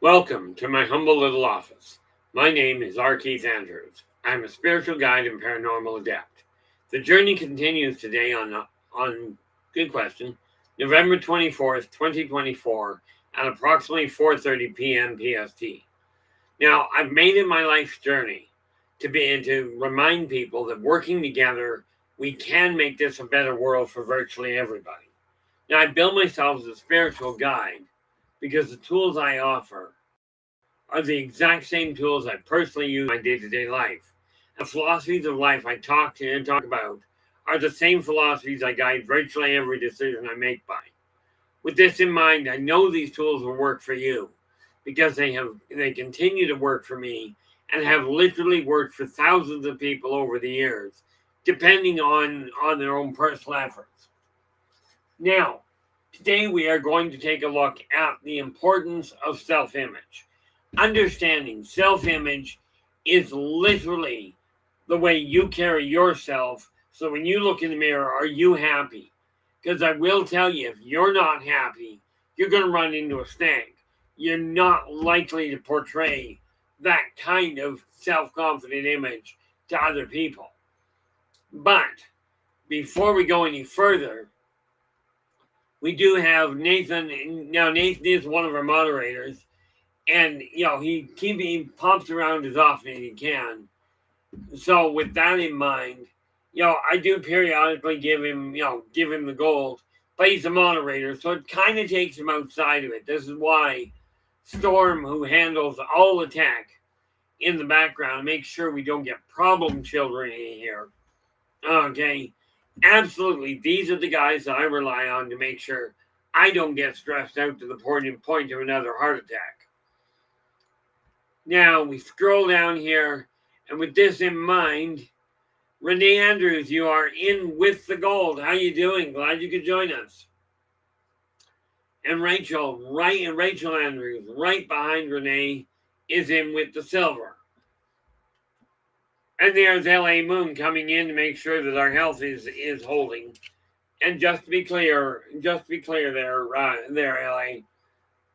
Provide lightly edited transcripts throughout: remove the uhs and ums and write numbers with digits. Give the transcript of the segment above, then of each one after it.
Welcome to my humble little office. My name is R. Keith Andrews. I'm a spiritual guide and paranormal adept. The journey continues today on good question, November 24th, 2024 at approximately 4:30 p.m. PST. Now, I've made it my life's journey to remind people that working together, we can make this a better world for virtually everybody. Now, I built myself as a spiritual guide because the tools I offer are the exact same tools I personally use in my day-to-day life. The philosophies of life I talk about are the same philosophies I guide virtually every decision I make by. With this in mind, I know these tools will work for you because they continue to work for me and have literally worked for thousands of people over the years, depending on their own personal efforts. Now, today we are going to take a look at the importance of self-image. Understanding self-image is literally the way you carry yourself. So when you look in the mirror, are you happy? Because I will tell you, if you're not happy, you're going to run into a snag. You're not likely to portray that kind of self-confident image to other people. But before we go any further, we do have Nathan. Now, Nathan is one of our moderators. And, he pops around as often as he can. So with that in mind, I do periodically give him the gold, but he's a moderator, so it kind of takes him outside of it. This is why Storm, who handles all the tech in the background, makes sure we don't get problem children in here. Okay, absolutely. These are the guys that I rely on to make sure I don't get stressed out to the point of another heart attack. Now, we scroll down here, and with this in mind, Renee Andrews, you are in with the gold. How you doing? Glad you could join us. And Rachel Andrews, right behind Renee, is in with the silver. And there's L.A. Moon coming in to make sure that our health is holding. And just to be clear there, L.A.,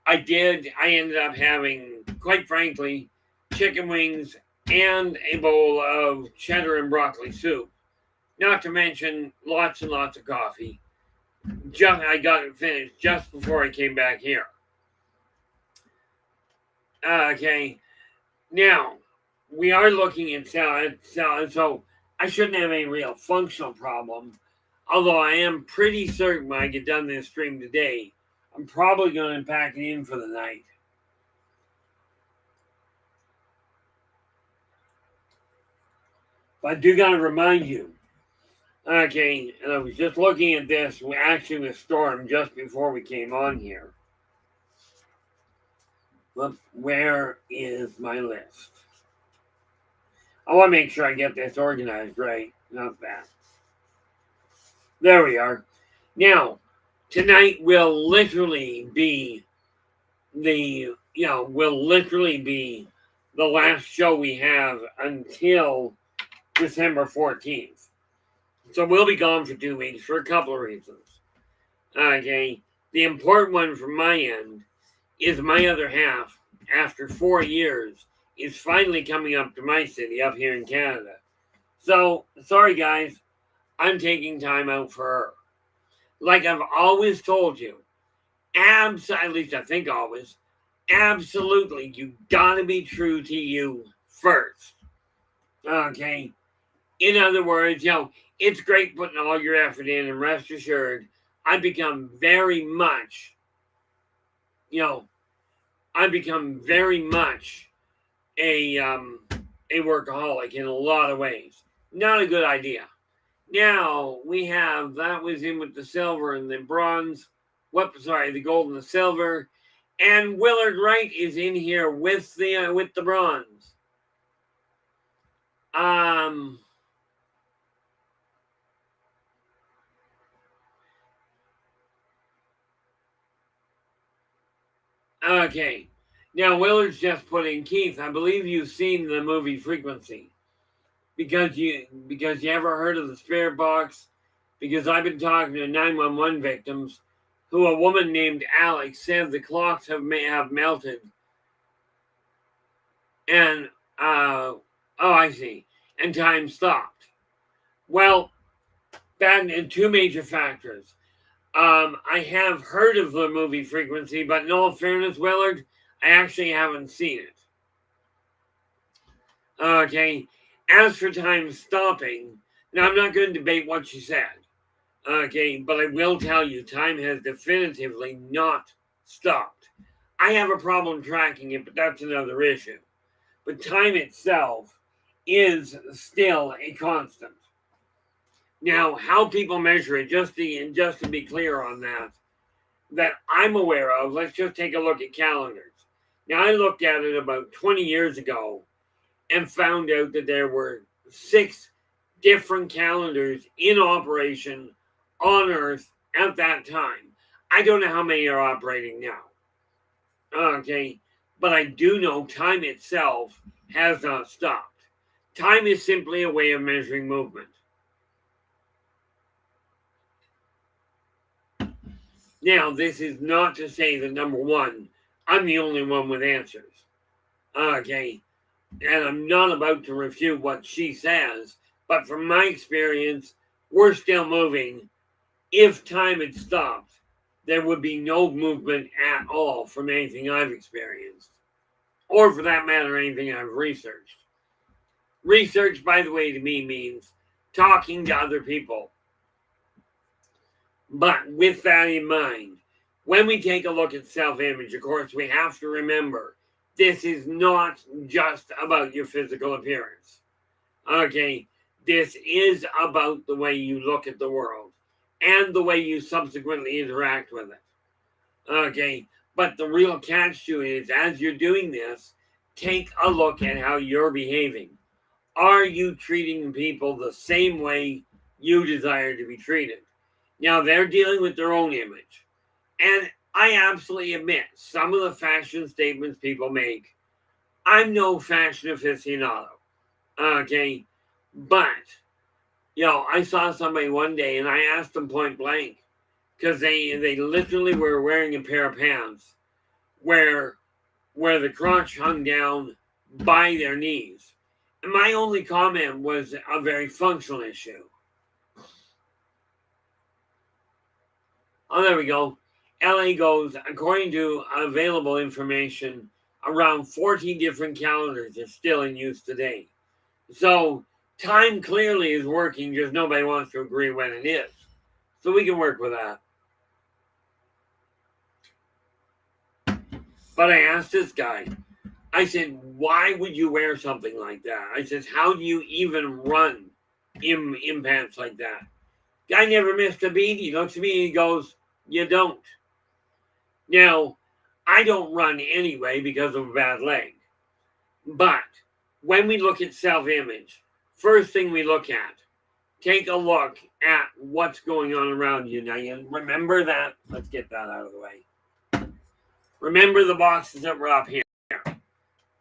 I ended up having, quite frankly, chicken wings and a bowl of cheddar and broccoli soup. Not to mention lots and lots of coffee. I got it finished just before I came back here. Okay. Now, we are looking at salad, so I shouldn't have any real functional problem. Although I am pretty certain when I get done this stream today, I'm probably going to pack it in for the night. But I do got to remind you. Okay, and I was just looking at this, actually with Storm, just before we came on here. Well, where is my list? I want to make sure I get this organized right. Not that. There we are. Now, tonight will literally be the last show we have until December 14th. So we'll be gone for 2 weeks for a couple of reasons. Okay. The important one from my end is my other half, after 4 years, is finally coming up to my city up here in Canada. So, sorry guys, I'm taking time out for her. Like I've always told you, at least I think always, absolutely, you gotta be true to you first. Okay? In other words, it's great putting all your effort in, and rest assured, I've become very much a workaholic in a lot of ways. Not a good idea. Now that was in with the silver and the bronze. The gold and the silver. And Willard Wright is in here with the bronze. Okay. Now Willard's just put in, Keith, I believe you've seen the movie Frequency. Because you ever heard of the spirit box? Because I've been talking to 911 victims who a woman named Alex said the clocks have melted And, oh, I see. And time stopped. Well, that and two major factors. I have heard of the movie Frequency, but in all fairness, Willard, I actually haven't seen it. Okay. As for time stopping, now I'm not going to debate what she said. Okay, but I will tell you, time has definitively not stopped. I have a problem tracking it, but that's another issue. But time itself is still a constant. Now, how people measure it, just to be clear on that I'm aware of, let's just take a look at calendars. Now, I looked at it about 20 years ago and found out that there were 6 different calendars in operation on Earth at that time. I don't know how many are operating now. Okay, but I do know time itself has not stopped. Time is simply a way of measuring movement. Now, this is not to say that number one, I'm the only one with answers. Okay, and I'm not about to refute what she says, but from my experience, we're still moving. If time had stopped, there would be no movement at all from anything I've experienced, or for that matter, anything I've researched. Research, by the way, to me means talking to other people. But with that in mind, when we take a look at self-image, of course, we have to remember this is not just about your physical appearance. Okay, this is about the way you look at the world and the way you subsequently interact with it. Okay, but the real catch to it is, as you're doing this, take a look at how you're behaving. Are you treating people the same way you desire to be treated? Now, they're dealing with their own image. And I absolutely admit, some of the fashion statements people make, I'm no fashion aficionado. Okay, but, I saw somebody one day and I asked them point blank, because they literally were wearing a pair of pants where the crotch hung down by their knees. And my only comment was a very functional issue. Oh, there we go. LA goes, according to available information, around 14 different calendars are still in use today. So time clearly is working, just nobody wants to agree when it is. So we can work with that. But I asked this guy, I said, why would you wear something like that? I said, how do you even run in pants like that? Guy never missed a beat. He looks at me and he goes, you don't. Now, I don't run anyway because of a bad leg. But when we look at self-image, first thing we look at, take a look at what's going on around you. Now, you remember that. Let's get that out of the way. Remember the boxes that were up here.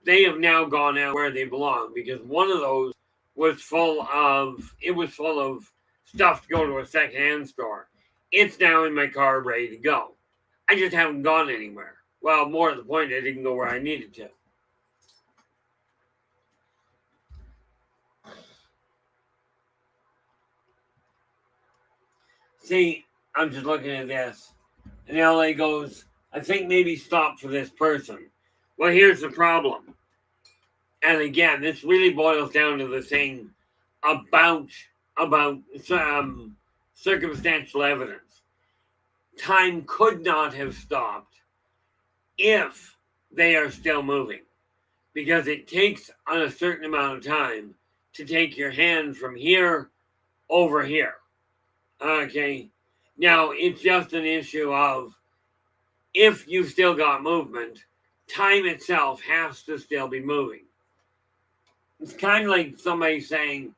They have now gone out where they belong, because one of those was full of stuff to go to a secondhand store. It's now in my car ready to go. I just haven't gone anywhere. Well, more to the point, I didn't go where I needed to. See, I'm just looking at this. And LA goes, I think maybe stop for this person. Well, here's the problem. And again, this really boils down to the thing about circumstantial evidence. Time could not have stopped if they are still moving, because it takes on a certain amount of time to take your hand from here over here. Okay, now it's just an issue of, if you've still got movement, time itself has to still be moving. It's kind of like somebody saying,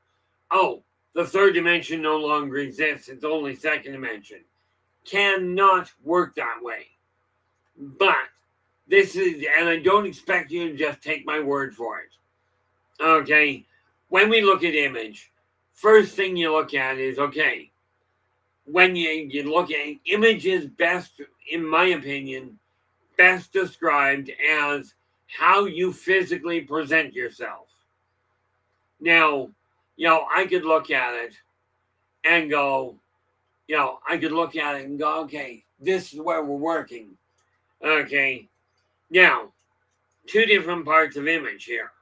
oh, the third dimension no longer exists, it's only second dimension. Cannot work that way. But this is, and I don't expect you to just take my word for it. Okay, when we look at image, first thing you look at is, okay, when you look at image is best, in my opinion, best described as how you physically present yourself. Now, I could look at it and go, okay, this is where we're working. Okay, now, two different parts of image here.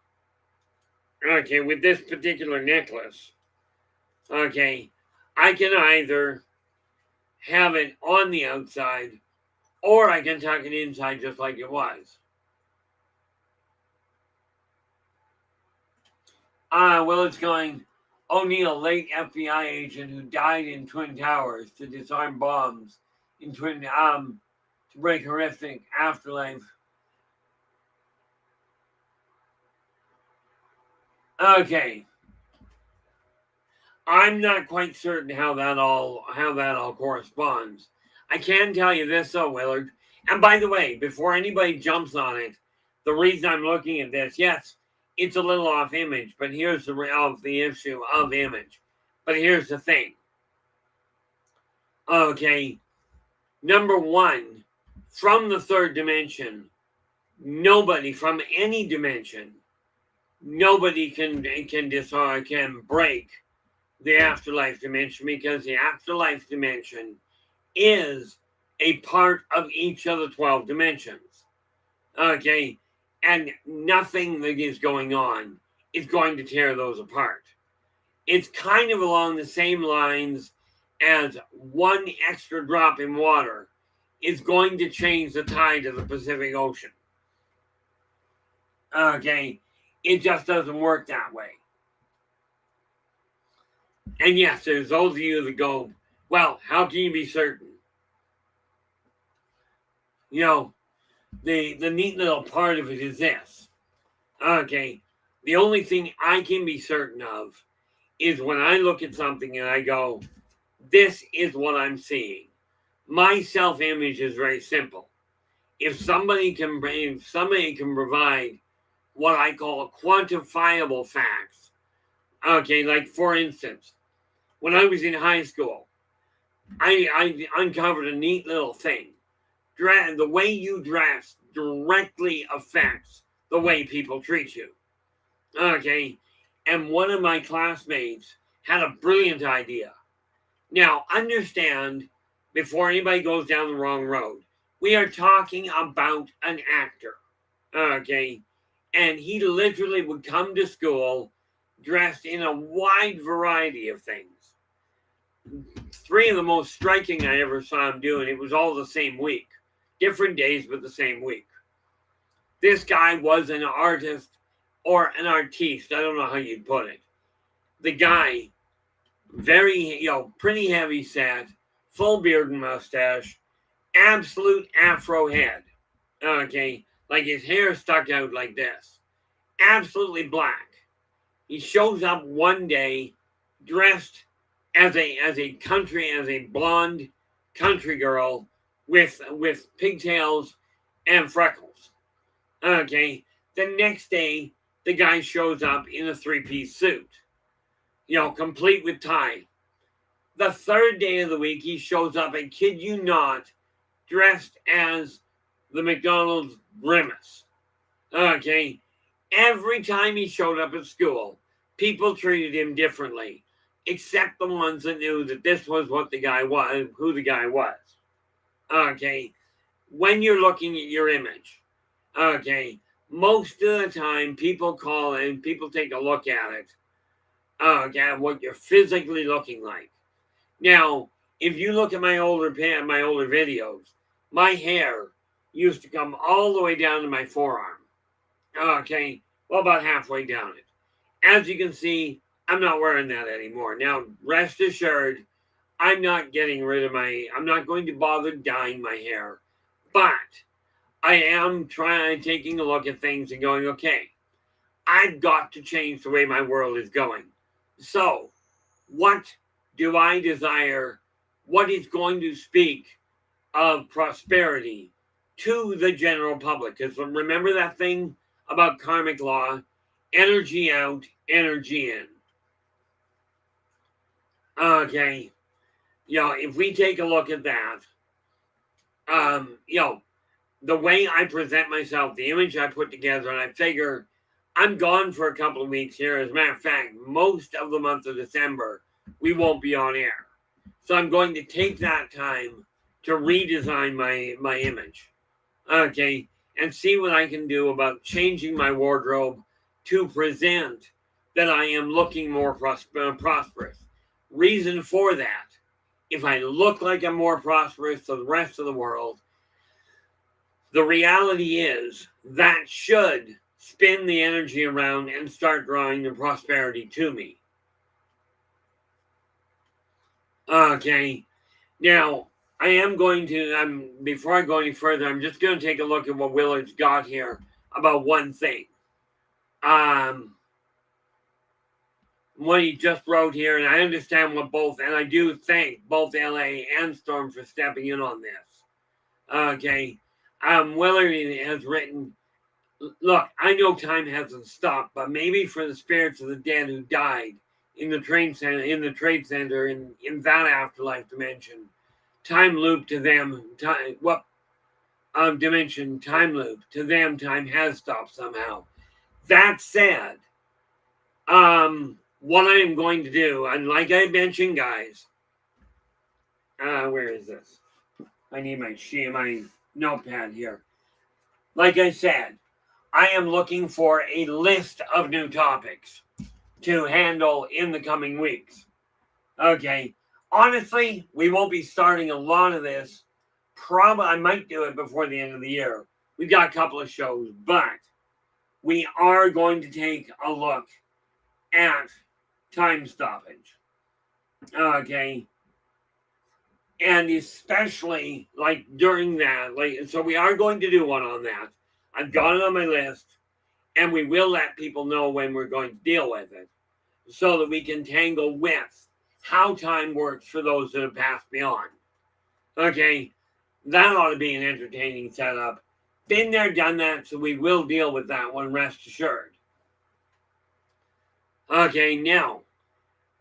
Okay, with this particular necklace, okay, I can either have it on the outside or I can tuck it inside just like it was. Well, it's going, O'Neill, late FBI agent who died in Twin Towers to disarm bombs in to break horrific afterlife. Okay. I'm not quite certain how that all corresponds. I can tell you this though, Willard. And by the way, before anybody jumps on it, the reason I'm looking at this, yes, it's a little off image, but here's the issue of image. But here's the thing. Okay, number one, from the third dimension, nobody from any dimension, nobody can break the afterlife dimension, because the afterlife dimension is a part of each of the 12 dimensions. Okay, and nothing that is going on is going to tear those apart. It's kind of along the same lines as one extra drop in water is going to change the tide of the Pacific Ocean. Okay, it just doesn't work that way. And yes, there's those of you that go, well, how can you be certain? The neat little part of it is this. Okay, the only thing I can be certain of is when I look at something and I go, this is what I'm seeing. My self-image is very simple. If somebody can provide what I call quantifiable facts, okay, like for instance, when I was in high school, I uncovered a neat little thing. The way you dress directly affects the way people treat you. Okay, and one of my classmates had a brilliant idea. Now, understand, before anybody goes down the wrong road, we are talking about an actor. Okay, and he literally would come to school dressed in a wide variety of things. Three of the most striking I ever saw him doing, it was all the same week. Different days, but the same week. This guy was an artist or an artiste. I don't know how you'd put it. The guy, very, pretty heavy set, full beard and mustache, absolute afro head. Okay, like his hair stuck out like this. Absolutely black. He shows up one day dressed as a blonde country girl with pigtails and freckles. Okay, the next day the guy shows up in a three-piece suit, complete with tie. The third day of the week he shows up, and kid you not, dressed as the McDonald's grimace. Okay, every time he showed up at school, people treated him differently, except the ones that knew that this was what the guy was, who the guy was. Okay, when you're looking at your image, okay, most of the time people call and people take a look at it, okay, what you're physically looking like. Now, if you look at my older videos, my hair used to come all the way down to my forearm. Okay, well, about halfway down it. As you can see, I'm not wearing that anymore. Now, rest assured, I'm not going to bother dyeing my hair. But I am taking a look at things and going, okay, I've got to change the way my world is going. So, what do I desire? What is going to speak of prosperity to the general public? Because remember that thing about karmic law, energy out, energy in. Okay, if we take a look at that, the way I present myself, the image I put together, and I figure I'm gone for a couple of weeks here. As a matter of fact, most of the month of December, we won't be on air. So I'm going to take that time to redesign my image. Okay, and see what I can do about changing my wardrobe to present that I am looking more prosperous. Reason for that, if I look like I'm more prosperous to the rest of the world, the reality is that should spin the energy around and start drawing the prosperity to me. Okay, now I am going to, before I go any further, I'm just going to take a look at what Willard's got here about one thing. What he just wrote here, and I understand what both, and I do thank both LA and Storm for stepping in on this. Okay, Willard has written, look, I know time hasn't stopped, but maybe for the spirits of the dead who died in the trade center, in that afterlife dimension, time loop to them, dimension time loop to them, time has stopped somehow. That said, what I am going to do, and like I mentioned, guys, where is this? I need my notepad here. Like I said, I am looking for a list of new topics to handle in the coming weeks. Okay. Honestly, we won't be starting a lot of this. Probably, I might do it before the end of the year. We've got a couple of shows, but we are going to take a look at time stoppage. Okay. And especially like during that, so we are going to do one on that. I've got it on my list, and we will let people know when we're going to deal with it so that we can tangle with how time works for those that have passed beyond. Okay, that ought to be an entertaining setup. Been there, done that, so we will deal with that one, rest assured. Okay, now,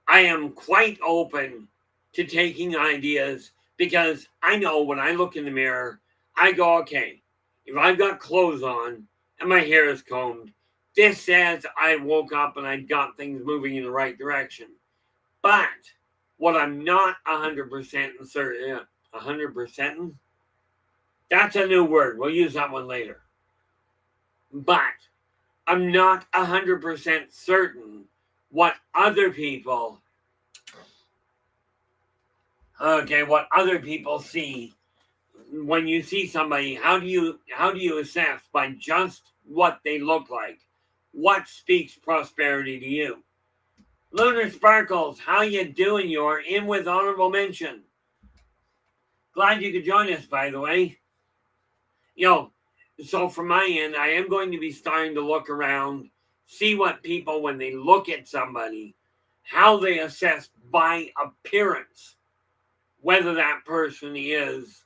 I am quite open to taking ideas because I know when I look in the mirror, I go, okay, if I've got clothes on and my hair is combed, this says I woke up and I got things moving in the right direction. But what I'm not 100% certain, 100%, that's a new word. We'll use that one later. But I'm not 100% certain what other people see. When you see somebody, how do you assess by just what they look like? What speaks prosperity to you? Lunar Sparkles, how you doing? You're in with honorable mention. Glad you could join us, by the way. So from my end, I am going to be starting to look around, see what people, when they look at somebody, how they assess by appearance, whether that person is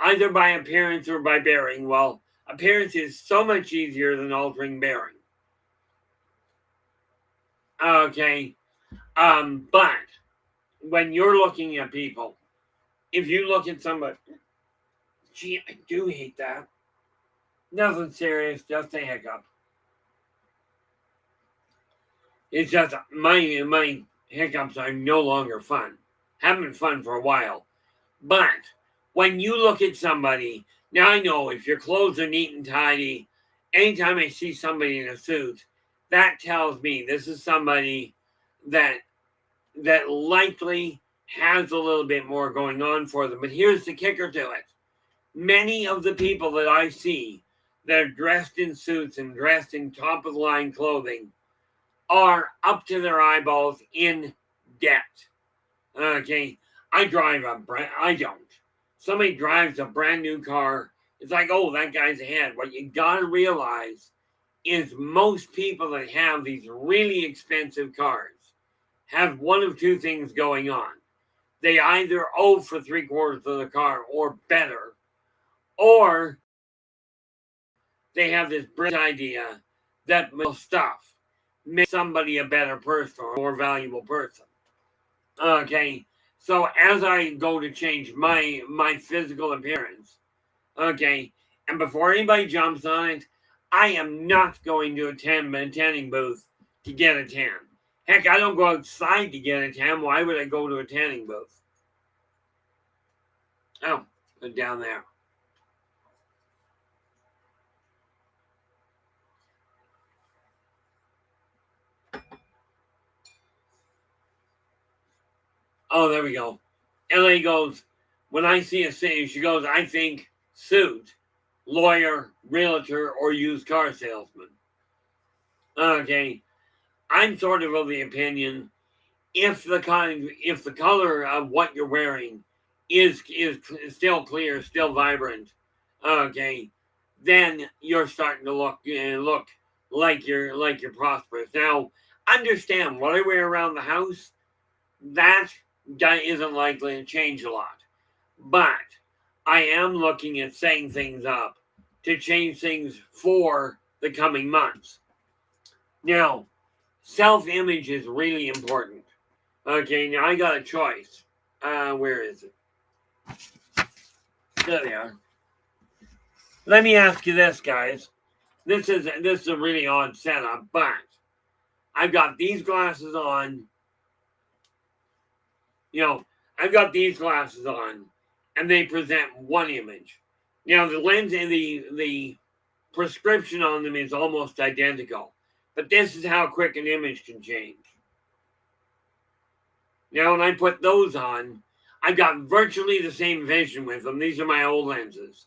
either by appearance or by bearing. Well, appearance is so much easier than altering bearing. Okay. But when you're looking at people, if you look at somebody, gee, I do hate that. Nothing serious, just a hiccup. It's just my hiccups are no longer fun. Haven't been fun for a while. But when you look at somebody, now I know if your clothes are neat and tidy, anytime I see somebody in a suit, that tells me this is somebody that likely has a little bit more going on for them. But here's the kicker to it. Many of the people that I see that are dressed in suits and dressed in top of the line clothing are up to their eyeballs in debt. Okay, I don't. Somebody drives a brand new car. It's like, oh, that guy's ahead. What you gotta realize is most people that have these really expensive cars have one of two things going on. They either owe for 3/4 of the car or better, or they have this brilliant idea that stuff makes somebody a better person or a more valuable person. Okay, so as I go to change my physical appearance, okay, And before anybody jumps on it, I am not going to attend a tanning booth to get a tan. Heck, I don't go outside to get a tan. Why would I go to a tanning booth? Oh, down there. Oh, there we go. LA goes, when I see a city, she goes, I think suit, lawyer, realtor, or used car salesman. Okay. I'm sort of the opinion if the color of what you're wearing is still clear, still vibrant, okay, then you're starting to look like you're prosperous. Now, understand what I wear around the house, that isn't likely to change a lot, but I am looking at setting things up to change things for the coming months. Now, self-image is really important. Okay, now I got a choice. Where is it? There they are. Let me ask you this, guys. This is a really odd setup, but I've got these glasses on. I've got these glasses on, and they present one image. Now the lens and the prescription on them is almost identical, but this is how quick an image can change. Now, when I put those on, I got virtually the same vision with them. These are my old lenses.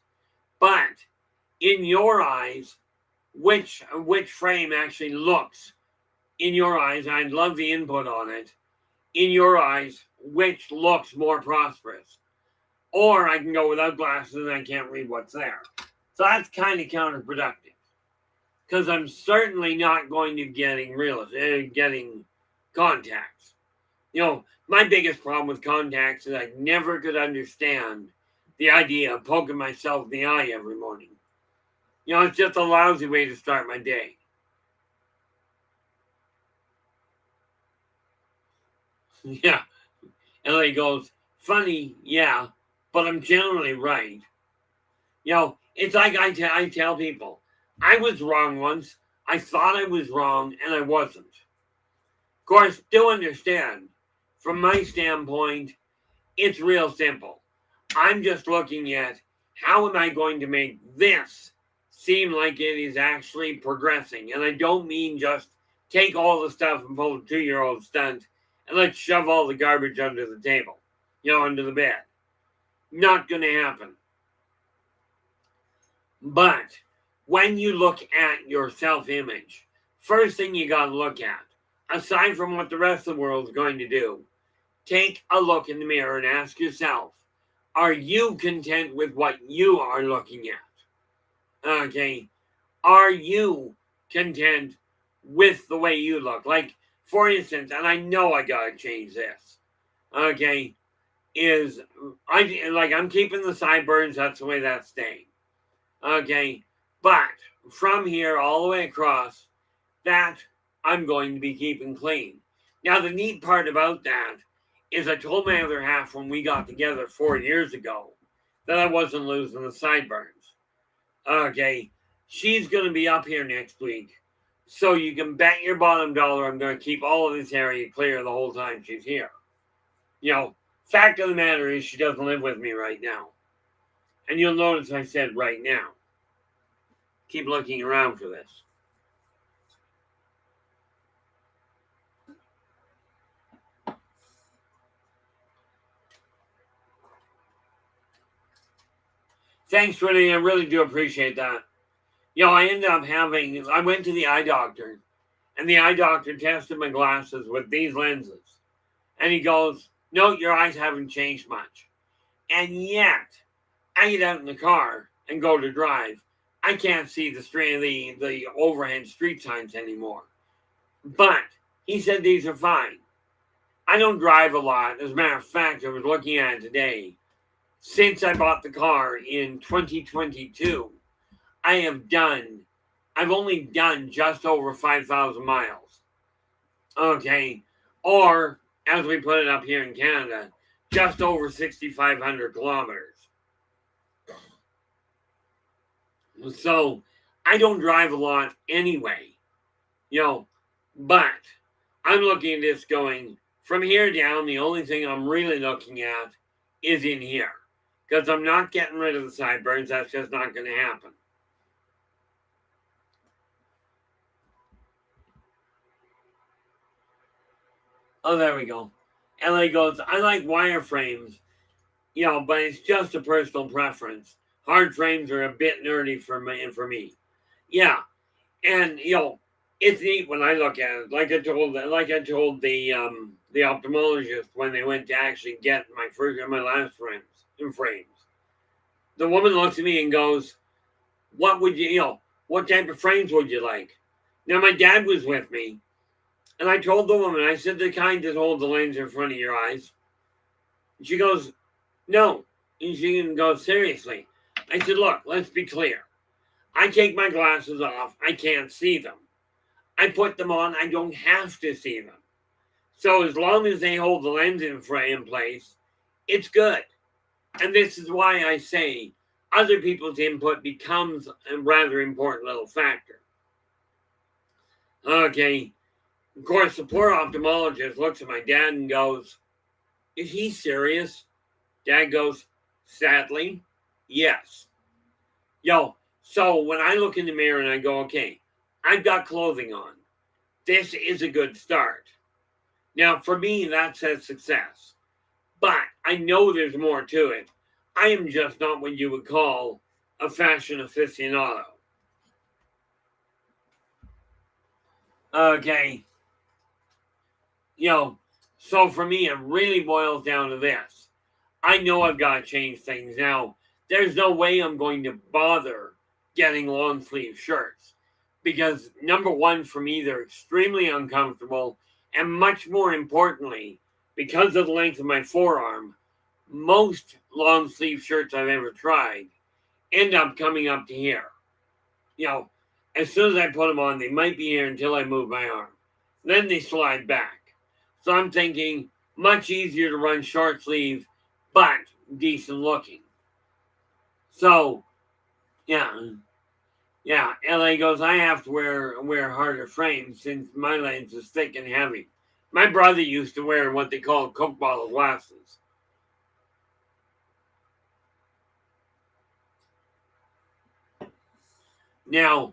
But in your eyes, which frame actually looks in your eyes, I'd love the input on it, in your eyes, which looks more prosperous. Or I can go without glasses and I can't read what's there. So that's kind of counterproductive. Because I'm certainly not going to getting contacts. My biggest problem with contacts is I never could understand the idea of poking myself in the eye every morning. It's just a lousy way to start my day. Yeah. LA goes, funny, yeah, but I'm generally right. It's like I tell people, I was wrong once. I thought I was wrong, and I wasn't. Of course, do understand, from my standpoint, it's real simple. I'm just looking at how am I going to make this seem like it is actually progressing. And I don't mean just take all the stuff and pull a 2-year-old stunt and let's shove all the garbage under the table, under the bed. Not going to happen. But when you look at your self-image, first thing you got to look at, aside from what the rest of the world is going to do, take a look in the mirror and ask yourself, are you content with what you are looking at? Okay. Are you content with the way you look? Like, for instance, and I know I gotta change this. Okay. I'm keeping the sideburns, that's the way that's staying. Okay. But from here all the way across, that I'm going to be keeping clean. Now, the neat part about that is I told my other half when we got together 4 years ago that I wasn't losing the sideburns. Okay, she's going to be up here next week. So you can bet your bottom dollar I'm going to keep all of this area clear the whole time she's here. Fact of the matter is she doesn't live with me right now. And you'll notice I said right now. Keep looking around for this. Thanks, Renee. I really do appreciate that. I ended up I went to the eye doctor, and the eye doctor tested my glasses with these lenses. And he goes, no, your eyes haven't changed much. And yet, I get out in the car and go to drive. I can't see the overhead street signs anymore. But he said these are fine. I don't drive a lot. As a matter of fact, I was looking at it today. Since I bought the car in 2022, I've only done just over 5,000 miles. Okay. Or, as we put it up here in Canada, just over 6,500 kilometers. So I don't drive a lot anyway, but I'm looking at this going from here down. The only thing I'm really looking at is in here because I'm not getting rid of the sideburns. That's just not going to happen. Oh, there we go. LA goes, I like wireframes, but it's just a personal preference. Hard frames are a bit nerdy for me. Yeah, and it's neat when I look at it. Like I told the ophthalmologist when they went to actually get my last frames. The woman looks at me and goes, "What would what type of frames would you like?" Now my dad was with me, and I told the woman, I said, "The kind that hold the lens in front of your eyes." And she goes, "No," and she goes, "Seriously?" I said, "Look, let's be clear. I take my glasses off. I can't see them. I put them on. I don't have to see them. So as long as they hold the lens in place, it's good." And this is why I say other people's input becomes a rather important little factor. Okay. Of course, the poor ophthalmologist looks at my dad and goes, "Is he serious?" Dad goes, "Sadly, yes." So when I look in the mirror and I go, okay, I've got clothing on. This is a good start. Now, for me, that says success. But I know there's more to it. I am just not what you would call a fashion aficionado. Okay. So for me, it really boils down to this. I know I've got to change things now. There's no way I'm going to bother getting long sleeve shirts because number one, for me, they're extremely uncomfortable. And much more importantly, because of the length of my forearm, most long sleeve shirts I've ever tried end up coming up to here. As soon as I put them on, they might be here until I move my arm. Then they slide back. So I'm thinking much easier to run short sleeve, but decent looking. So, yeah. LA goes, I have to wear harder frames since my lens is thick and heavy. My brother used to wear what they call Coke bottle glasses. Now,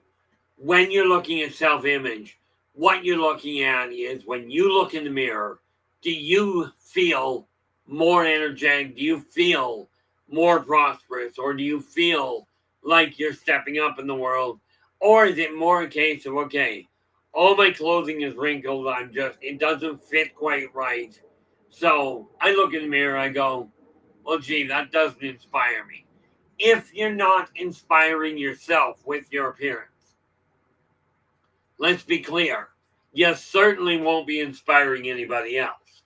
when you're looking at self-image, what you're looking at is when you look in the mirror, do you feel more energetic? Do you feel more prosperous? Or do you feel like you're stepping up in the world? Or is it more a case of, okay, all my clothing is wrinkled. It doesn't fit quite right. So I look in the mirror, I go, well, gee, that doesn't inspire me. If you're not inspiring yourself with your appearance, let's be clear, you certainly won't be inspiring anybody else.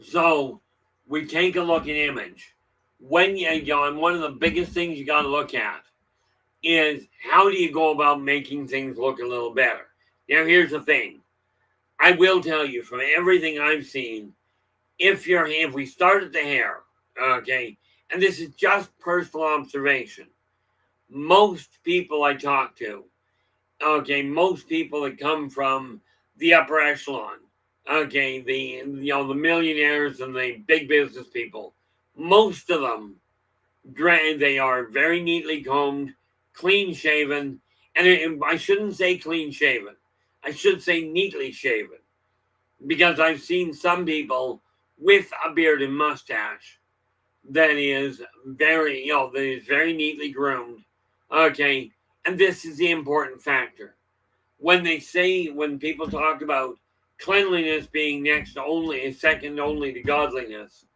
So we take a look at image. When and one of the biggest things you got to look at is how do you go about making things look a little better? Now, here's the thing. I will tell you from everything I've seen, if we start at the hair, okay, and this is just personal observation, most people I talk to, okay, most people that come from the upper echelon, okay, the millionaires and the big business people, most of them, they are very neatly combed, clean shaven, and I shouldn't say clean shaven, I should say neatly shaven, because I've seen some people with a beard and mustache that is very neatly groomed. Okay, and this is the important factor. When people talk about cleanliness being second only to godliness,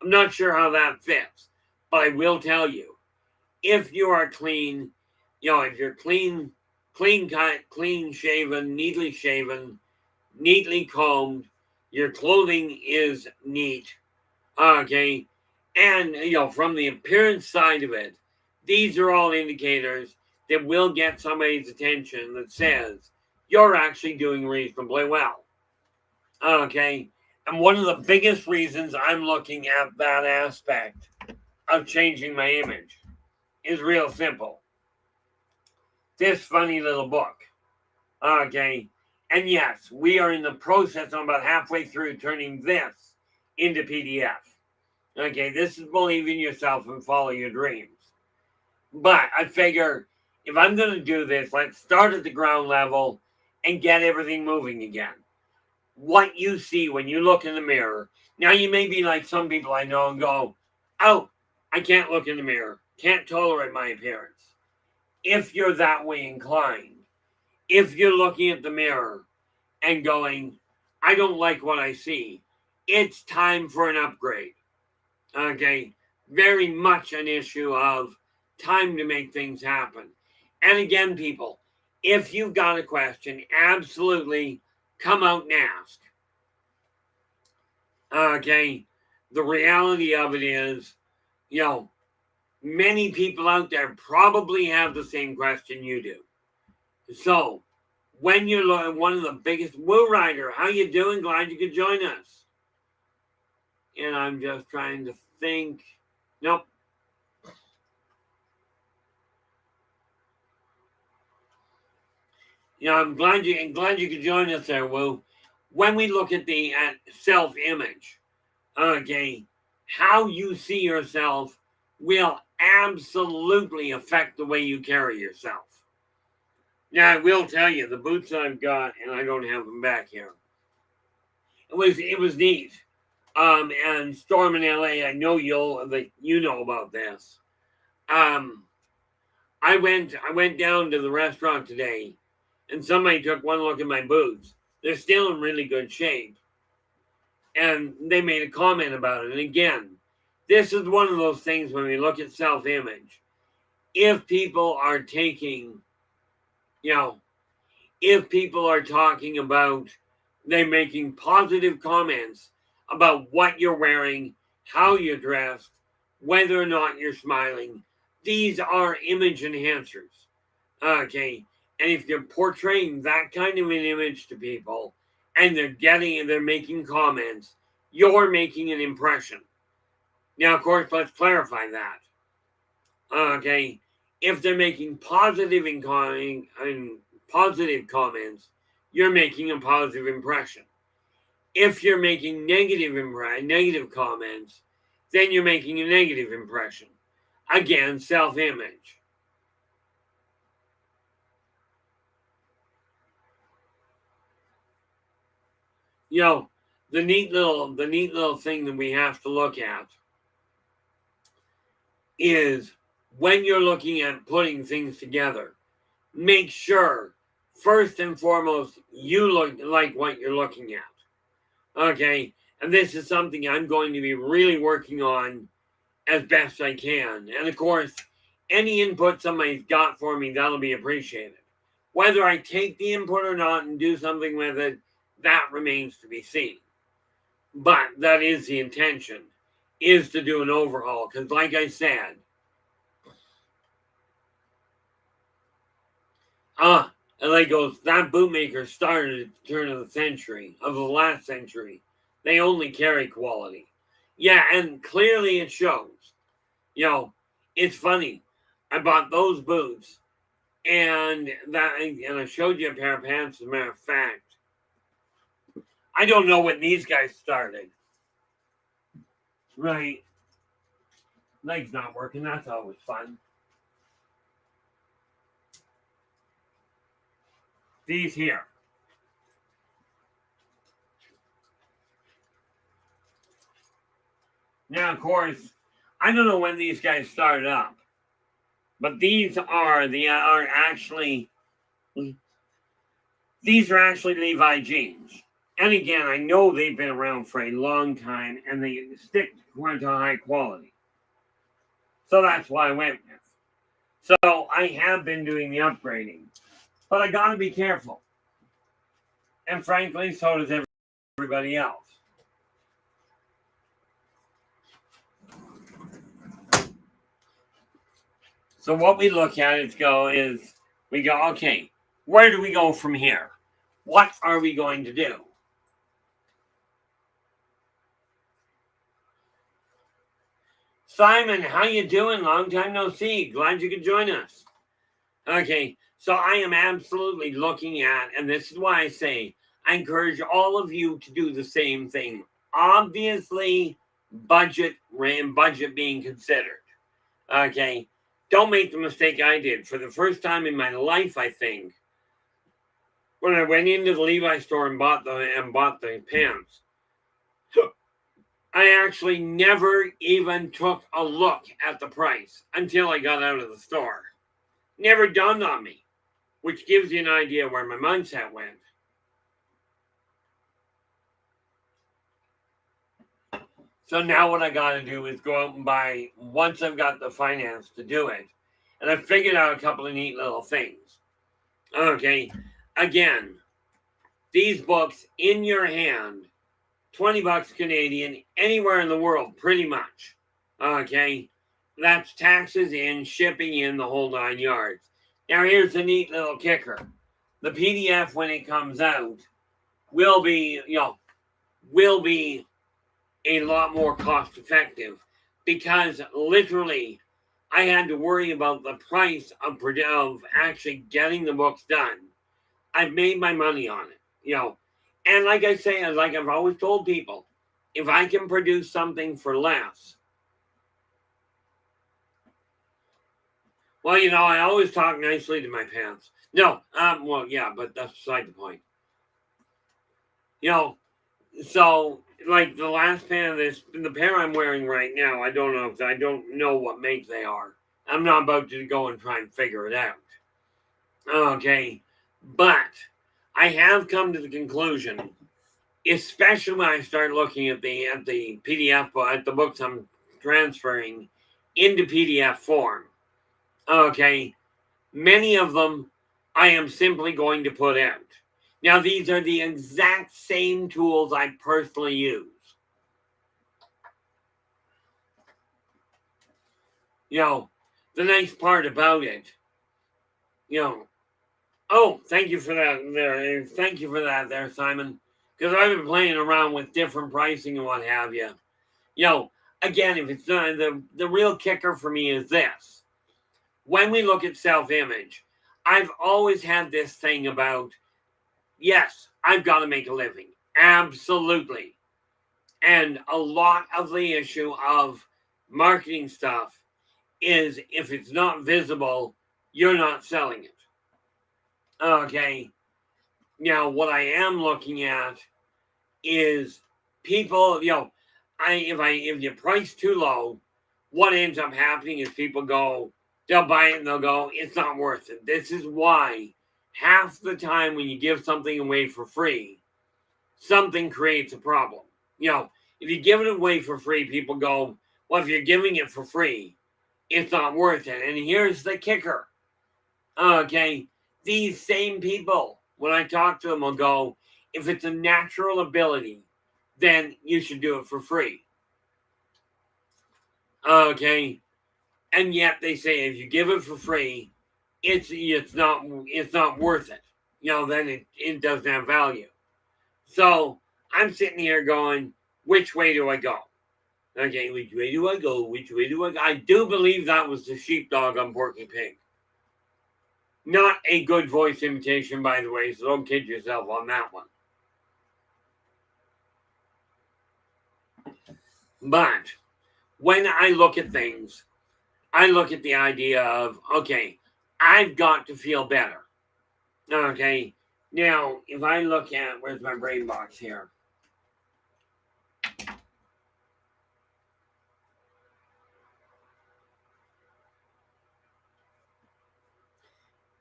I'm not sure how that fits, but I will tell you, if you are clean, if you're clean cut, clean shaven, neatly combed, your clothing is neat. Okay. And, from the appearance side of it, these are all indicators that will get somebody's attention that says you're actually doing reasonably well. Okay. And one of the biggest reasons I'm looking at that aspect of changing my image is real simple. This funny little book. Okay. And yes, we are in the process, I'm about halfway through turning this into PDF. Okay, this is believe in yourself and follow your dreams. But I figure if I'm going to do this, let's start at the ground level and get everything moving again. What you see when you look in the mirror. Now, you may be like some people I know and go, oh, I can't look in the mirror, can't tolerate my appearance. If you're that way inclined, if you're looking at the mirror and going, I don't like what I see, it's time for an upgrade. Okay, very much an issue of time to make things happen. And again, people, if you've got a question, absolutely come out and ask. Okay, the reality of it is, many people out there probably have the same question you do. So, when you're one of the biggest, Will Rider, how you doing? Glad you could join us. And I'm just trying to think. Nope. I'm glad you could join us there, Will. When we look at the self-image, okay, how you see yourself will absolutely affect the way you carry yourself. Now, I will tell you, the boots I've got, and I don't have them back here. It was neat. And Storm in LA, I know you know about this. I went down to the restaurant today, and somebody took one look at my boots. They're still in really good shape. And they made a comment about it. And again, this is one of those things when we look at self-image. If people are taking, if people are talking about, they're making positive comments about what you're wearing, how you're dressed, whether or not you're smiling, these are image enhancers. Okay. And if you're portraying that kind of an image to people and they're making comments, you're making an impression. Now, of course, let's clarify that. Okay. If they're making positive comments, you're making a positive impression. If you're making negative comments, then you're making a negative impression. Again, self-image. The neat little thing that we have to look at is when you're looking at putting things together, make sure first and foremost you look like what you're looking at. Okay, and this is something I'm going to be really working on as best I can. And of course, any input somebody's got for me, that'll be appreciated. Whether I take the input or not and do something with it, that remains to be seen. But that is the intention, is to do an overhaul. Because like I said, and like goes, that bootmaker started at the turn of the last century. They only carry quality. Yeah, and clearly it shows. It's funny. I bought those boots, and I showed you a pair of pants, as a matter of fact. I don't know when these guys started. Right. Leg's not working. That's always fun. These here. Now, of course, I don't know when these guys started up, but these are actually Levi jeans. And again, I know they've been around for a long time and they stick to high quality. So that's why I went with. So I have been doing the upgrading, but I got to be careful. And frankly, so does everybody else. So what we look at is we go, okay, where do we go from here? What are we going to do? Simon, how you doing? Long time no see. Glad you could join us. Okay, so I am absolutely looking at, and this is why I say I encourage all of you to do the same thing. Obviously, budget being considered. Okay, don't make the mistake I did. For the first time in my life, I think, when I went into the Levi store and bought the pants, I actually never even took a look at the price until I got out of the store. Never dawned on me, which gives you an idea where my mindset went. So now what I got to do is go out and buy, once I've got the finance to do it, and I've figured out a couple of neat little things. Okay, again, these books in your hand, 20 bucks Canadian, anywhere in the world, pretty much. Okay, that's taxes in, shipping in, the whole 9 yards. Now here's the neat little kicker. The PDF, when it comes out, will be a lot more cost effective, because literally I had to worry about the price of actually getting the books done. I've made my money on it, and like I say, like I've always told people, if I can produce something for less, well, I always talk nicely to my pants. No, well, yeah, but that's beside the point. So like the last pair of the pair I'm wearing right now, I don't know what make they are. I'm not about to go and try and figure it out. Okay, but I have come to the conclusion, especially when I start looking at the PDF at the books I'm transferring into PDF form. Okay, many of them I am simply going to put out. Now, these are the exact same tools I personally use. The nice part about it, oh, thank you for that there. Thank you for that there, Simon. Because I've been playing around with different pricing and what have you. Again, if it's not, the real kicker for me is this. When we look at self-image, I've always had this thing about, yes, I've got to make a living. Absolutely. And a lot of the issue of marketing stuff is, if it's not visible, you're not selling it. Okay. Now, what I am looking at is people, if you price too low, what ends up happening is people they'll buy it and they'll go, it's not worth it. This is why half the time when you give something away for free, something creates a problem. If you give it away for free, people go, well, if you're giving it for free, it's not worth it. And here's the kicker. Okay, these same people, when I talk to them, will go, if it's a natural ability, then you should do it for free. Okay, and yet they say if you give it for free, it's not worth it. Then it doesn't have value. So I'm sitting here going, which way do I go? Okay, which way do I go? Which way do I go? I do believe that was the sheepdog on Porky Pig. Not a good voice imitation, by the way, so don't kid yourself on that one. But when I look at things, I look at the idea of, okay, I've got to feel better. Okay, now if I look at, where's my brain box here?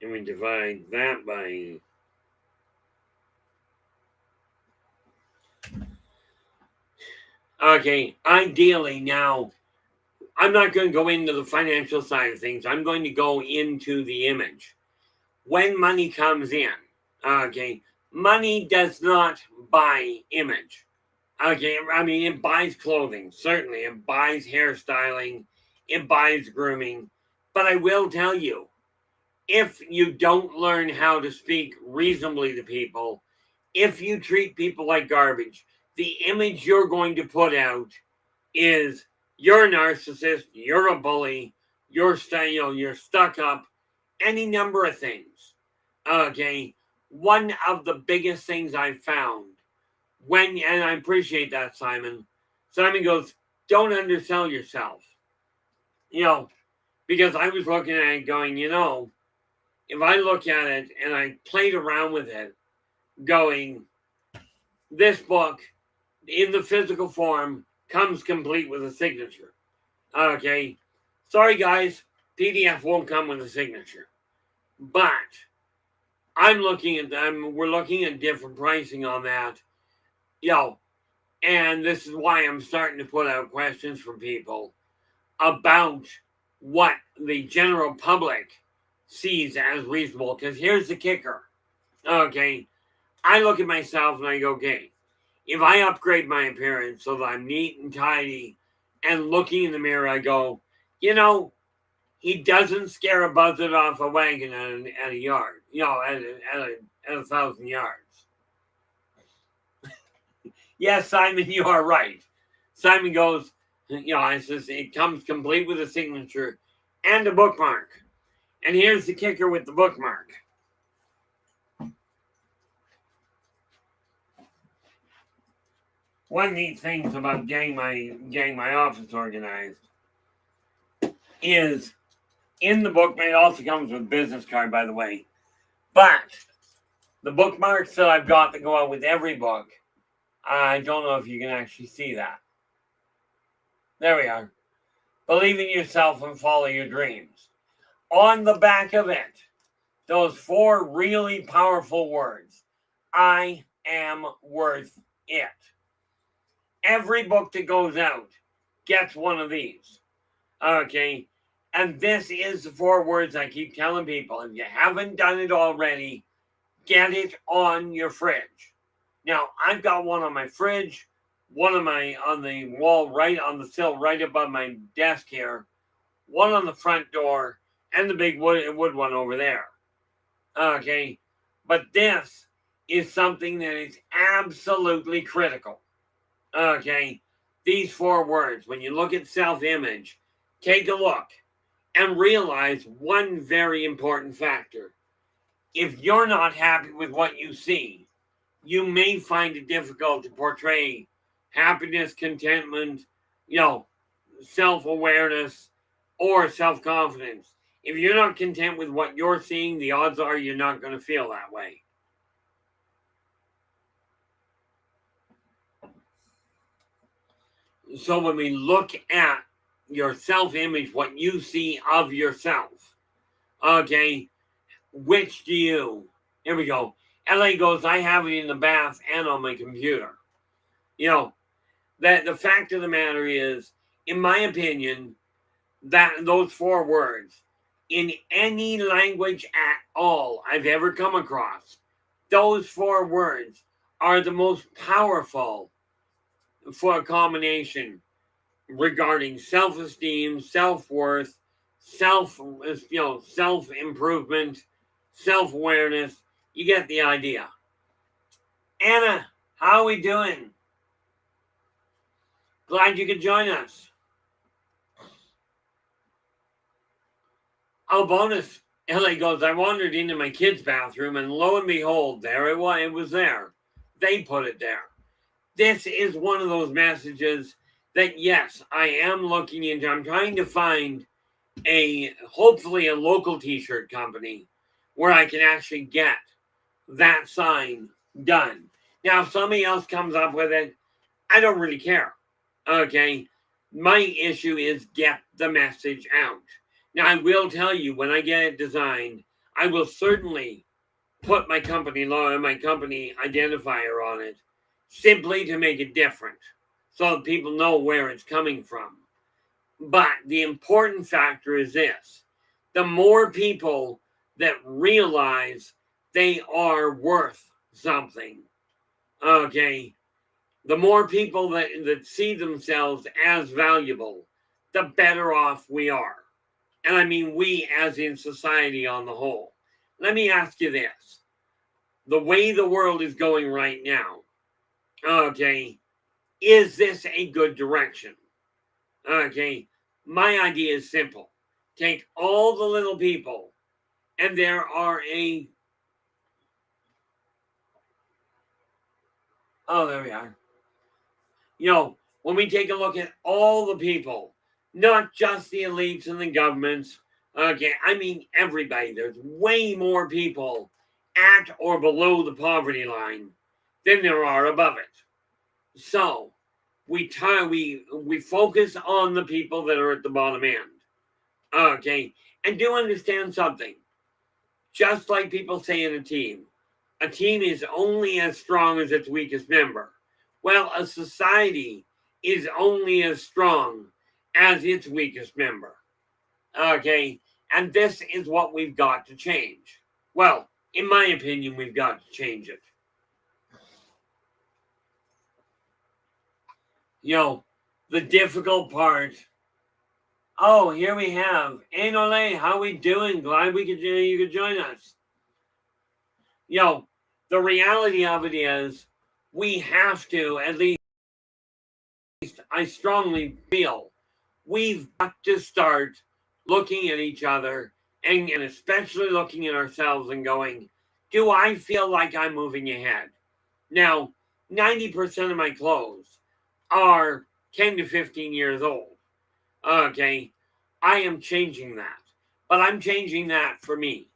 And we divide that by, okay, ideally now, I'm not going to go into the financial side of things. I'm going to go into the image. When money comes in, okay, money does not buy image. Okay, I mean, it buys clothing, certainly. It buys hairstyling. It buys grooming. But I will tell you, if you don't learn how to speak reasonably to people, if you treat people like garbage, the image you're going to put out is you're a narcissist, you're a bully, you're stuck up, any number of things. Okay, one of the biggest things I found and I appreciate that, Simon. Simon goes, don't undersell yourself. Because I was looking at it going, if I look at it and I played around with it, going, this book in the physical form comes complete with a signature. Okay. Sorry, guys. PDF won't come with a signature. But we're looking at different pricing on that. And this is why I'm starting to put out questions for people about what the general public sees as reasonable. Because here's the kicker. Okay. I look at myself and I go, okay, if I upgrade my appearance so that I'm neat and tidy and looking in the mirror, I go, he doesn't scare a buzzard off a wagon at a yard, at 1,000 yards. Yes, Simon, you are right. Simon goes, it says it comes complete with a signature and a bookmark. And here's the kicker with the bookmark. One of the neat things about getting my office organized is in the book, it also comes with a business card, by the way. But the bookmarks that I've got that go out with every book, I don't know if you can actually see that. There we are. Believe in yourself and follow your dreams. On the back of it, those 4 really powerful words. I am worth it. Every book that goes out gets one of these. Okay. And this is the 4 words I keep telling people. If you haven't done it already, get it on your fridge. Now, I've got one on my fridge, one on the wall right on the sill right above my desk here, one on the front door, and the big wood one over there. Okay. But this is something that is absolutely critical. Okay. These 4 words, when you look at self-image, take a look and realize one very important factor. If you're not happy with what you see, you may find it difficult to portray happiness, contentment, self-awareness, or self-confidence. If you're not content with what you're seeing, the odds are you're not going to feel that way. So when we look at your self-image, what you see of yourself, okay, which do you? Here we go. LA goes, I have it in the bath and on my computer. That the fact of the matter is, in my opinion, that those 4 words, in any language at all I've ever come across, those 4 words are the most powerful for a combination regarding self-esteem, self-worth, self-improvement, self-awareness. You get the idea. Anna, how are we doing? Glad you could join us. Oh, bonus. LA goes, I wandered into my kids' bathroom and lo and behold, there it was. It was there. They put it there. This is one of those messages that, yes, I am looking into. I'm trying to find hopefully a local t-shirt company where I can actually get that sign done. Now, if somebody else comes up with it, I don't really care. Okay. My issue is get the message out. Now, I will tell you, when I get it designed, I will certainly put my company logo and my company identifier on it, simply to make it different so that people know where it's coming from. But the important factor is this. The more people that realize they are worth something, okay, the more people that see themselves as valuable, the better off we are. And I mean we as in society on the whole. Let me ask you this. The way the world is going right now, okay, is this a good direction? Okay, my idea is simple. Take all the little people, and there are there we are. When we take a look at all the people, not just the elites and the governments, okay, I mean everybody. There's way more people at or below the poverty line than there are above it. So we focus on the people that are at the bottom end. Okay, and do understand something. Just like people say in a team is only as strong as its weakest member. Well, a society is only as strong as its weakest member. Okay, and this is what we've got to change. Well, in my opinion, we've got to change it. The difficult part. Oh, here we have Anole. How we doing? Glad you could join us. The reality of it is we have to, at least I strongly feel, we've got to start looking at each other and especially looking at ourselves and going, do I feel like I'm moving ahead? Now, 90% of my clothes are 10 to 15 years old. Okay, I am changing that, but I'm changing that for me.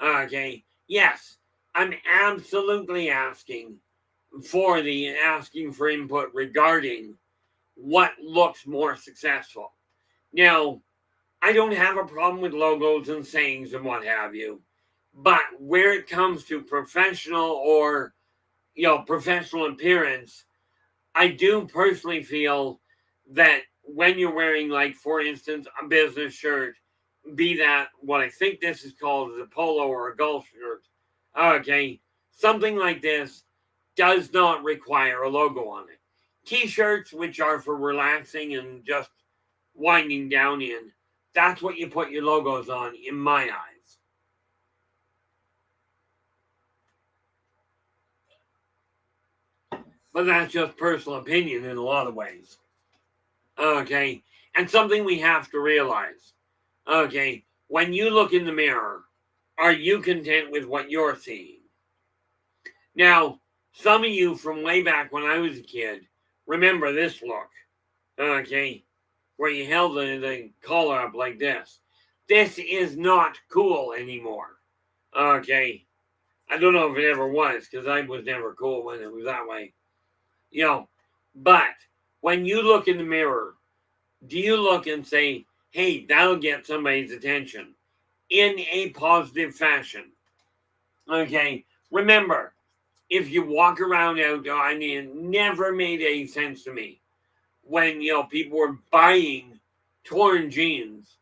Okay, yes, I'm absolutely asking for input regarding what looks more successful. Now, I don't have a problem with logos and sayings and what have you, but where it comes to professional appearance, I do personally feel that when you're wearing, like, for instance, a business shirt, be that what I think this is called is a polo or a golf shirt, okay, something like this does not require a logo on it. T-shirts, which are for relaxing and just winding down in, that's what you put your logos on, in my eyes. But that's just personal opinion in a lot of ways. Okay, and something we have to realize. Okay, when you look in the mirror, are you content with what you're seeing? Now, some of you from way back when I was a kid remember this look. Okay, where you held the collar up like this. This is not cool anymore. Okay, I don't know if it ever was because I was never cool when it was that way. But when you look in the mirror, do you look and say, hey, that'll get somebody's attention in a positive fashion? Okay, remember, if you walk around outdoor, it never made any sense to me when people were buying torn jeans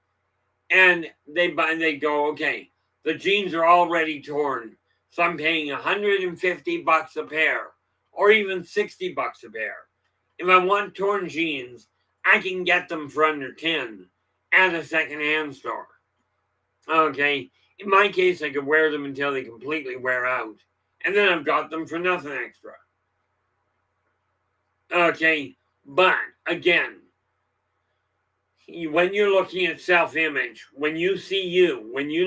and they go, okay, the jeans are already torn, so I'm paying $150 a pair or even $60 a pair. If I want torn jeans, I can get them for under 10 at a secondhand store. Okay, in my case, I could wear them until they completely wear out, and then I've got them for nothing extra. Okay, but again, when you're looking at self-image, when you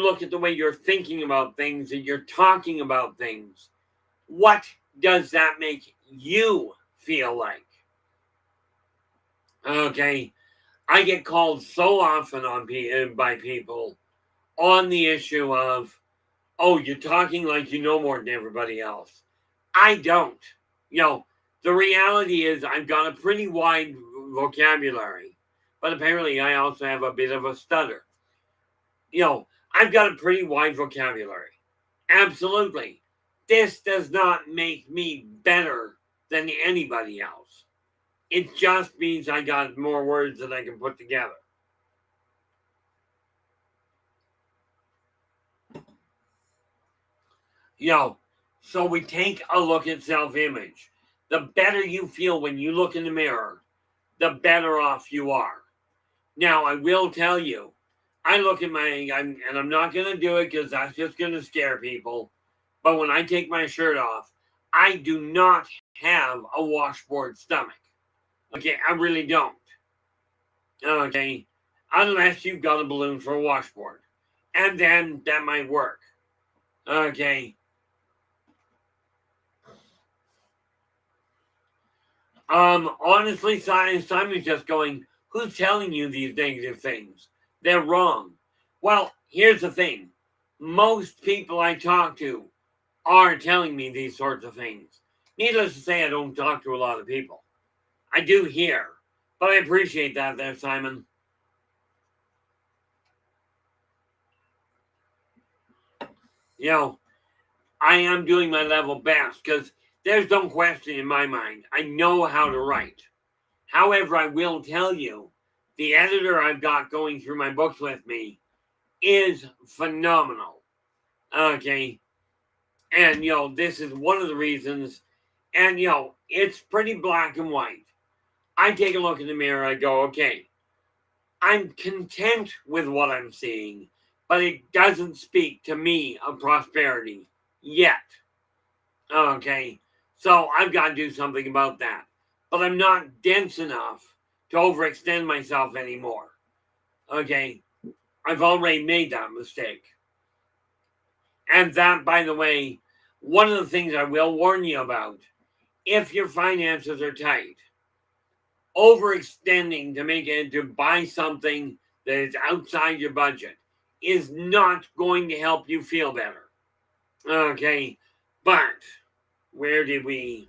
look at the way you're thinking about things and you're talking about things, what does that make you feel like? Okay, I get called so often by people on the issue of, oh, you're talking like you know more than everybody else. I don't. The reality is I've got a pretty wide vocabulary, but apparently I also have a bit of a stutter. I've got a pretty wide vocabulary. Absolutely. This does not make me better than anybody else. It just means I got more words that I can put together. So we take a look at self-image. The better you feel when you look in the mirror, the better off you are. Now, I will tell you, I look at and I'm not going to do it because that's just going to scare people. But when I take my shirt off, I do not have a washboard stomach. Okay, I really don't. Okay, unless you've got a balloon for a washboard, and then that might work. Okay. Honestly, Simon's just going, who's telling you these negative things? They're wrong. Well, here's the thing. Most people I talk to are telling me these sorts of things. Needless to say, I don't talk to a lot of people. I do hear, but I appreciate that there, Simon. You know, I am doing my level best because there's no question in my mind. I know how to write. However, I will tell you, the editor I've got going through my books with me is phenomenal. Okay. And, this is one of the reasons. And, it's pretty black and white. I take a look in the mirror, I go, okay, I'm content with what I'm seeing, but it doesn't speak to me of prosperity yet. Okay. So I've got to do something about that. But I'm not dense enough to overextend myself anymore. Okay. I've already made that mistake. And that, by the way, one of the things I will warn you about, if your finances are tight, overextending to buy something that is outside your budget is not going to help you feel better. Okay, but where did we?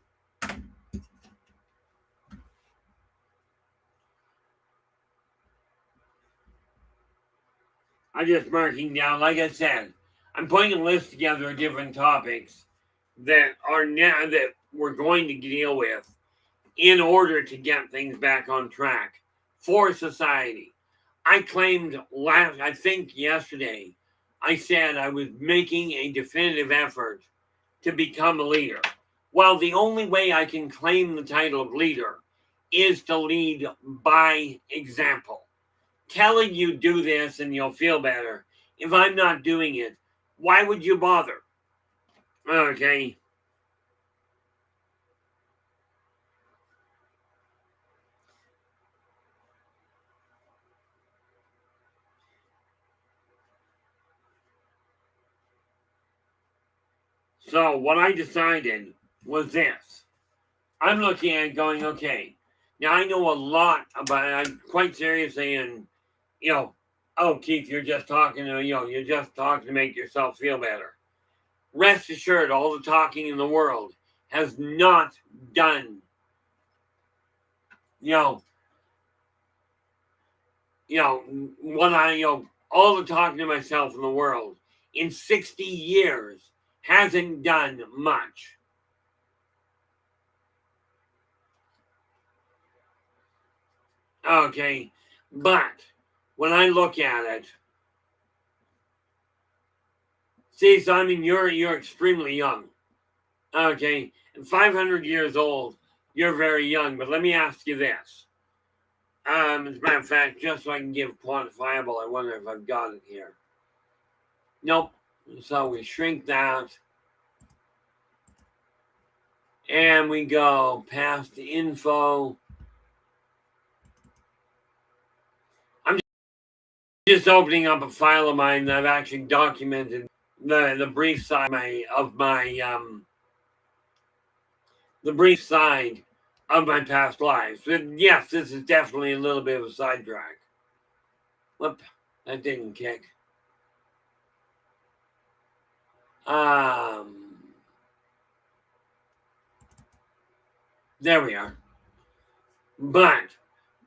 I'm just marking down, like I said, I'm putting a list together of different topics that are now that we're going to deal with in order to get things back on track for society. I claimed I think yesterday, I said I was making a definitive effort to become a leader. Well, the only way I can claim the title of leader is to lead by example. Telling you do this and you'll feel better. If I'm not doing it, why would you bother? Okay. So what I decided was this. I'm looking at it going, okay, now I know a lot about it. I'm quite seriously, and, oh, Keith, you're just talking to make yourself feel better. Rest assured, all the talking in the world has not done, you know, what all the talking to myself in the world in 60 years hasn't done much. Okay, but when I look at it, see, Simon, you're extremely young. Okay, and 500 years old, you're very young. But let me ask you this. As a matter of fact, just so I can give quantifiable, I wonder if I've got it here. Nope. So we shrink that, and we go past the info. I'm just opening up a file of mine that I've actually documented the brief side of my the brief side of my past lives. And yes, this is definitely a little bit of a sidetrack. Whoop, that didn't kick. There we are. But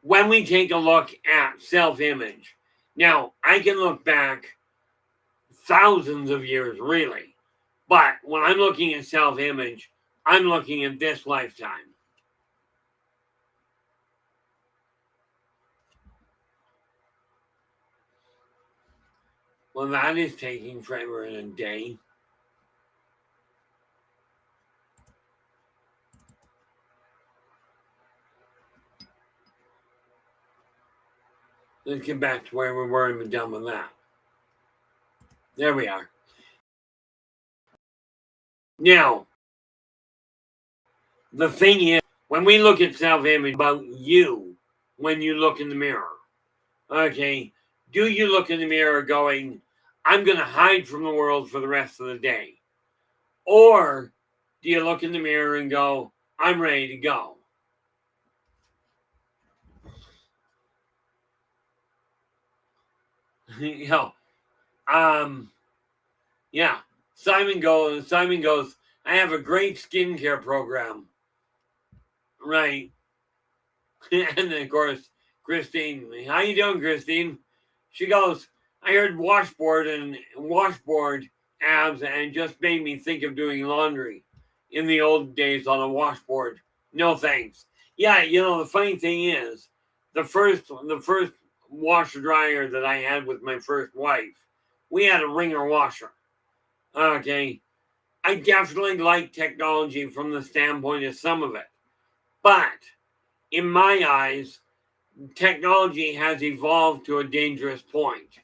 when we take a look at self-image, now I can look back thousands of years, really. But when I'm looking at self-image, I'm looking at this lifetime. Well, that is taking forever and a day. Let's get back to where we were and be done with that. There we are. Now, the thing is, when we look at self-image, about you when you look in the mirror. Okay. Do you look in the mirror going, I'm going to hide from the world for the rest of the day? Or do you look in the mirror and go, I'm ready to go? you know, um, yeah. Simon goes, I have a great skincare program. Right. And then of course, Christine, how you doing, Christine? She goes, I heard washboard abs and just made me think of doing laundry in the old days on a washboard. No thanks. Yeah, the funny thing is, the first washer dryer that I had with my first wife, we had a wringer washer. Okay. I definitely like technology from the standpoint of some of it. But in my eyes, technology has evolved to a dangerous point.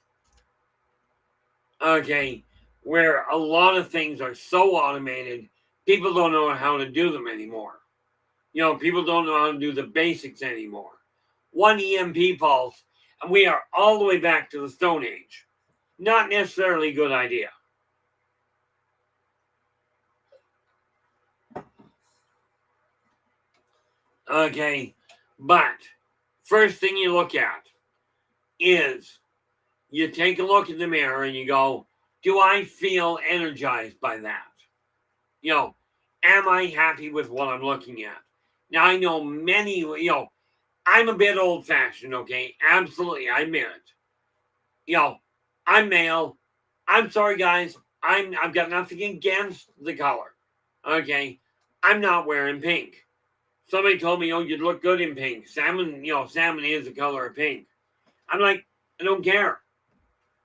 Okay, where a lot of things are so automated, people don't know how to do them anymore. People don't know how to do the basics anymore. One EMP pulse, and we are all the way back to the Stone Age. Not necessarily a good idea. Okay, but first thing you look at is you take a look in the mirror and you go, do I feel energized by that? You know, am I happy with what I'm looking at? Now, I know many, I'm a bit old fashioned, okay? Absolutely, I admit it. I'm male. I'm sorry, guys. I've got nothing against the color, okay? I'm not wearing pink. Somebody told me, oh, you'd look good in pink. Salmon is the color of pink. I'm like, I don't care.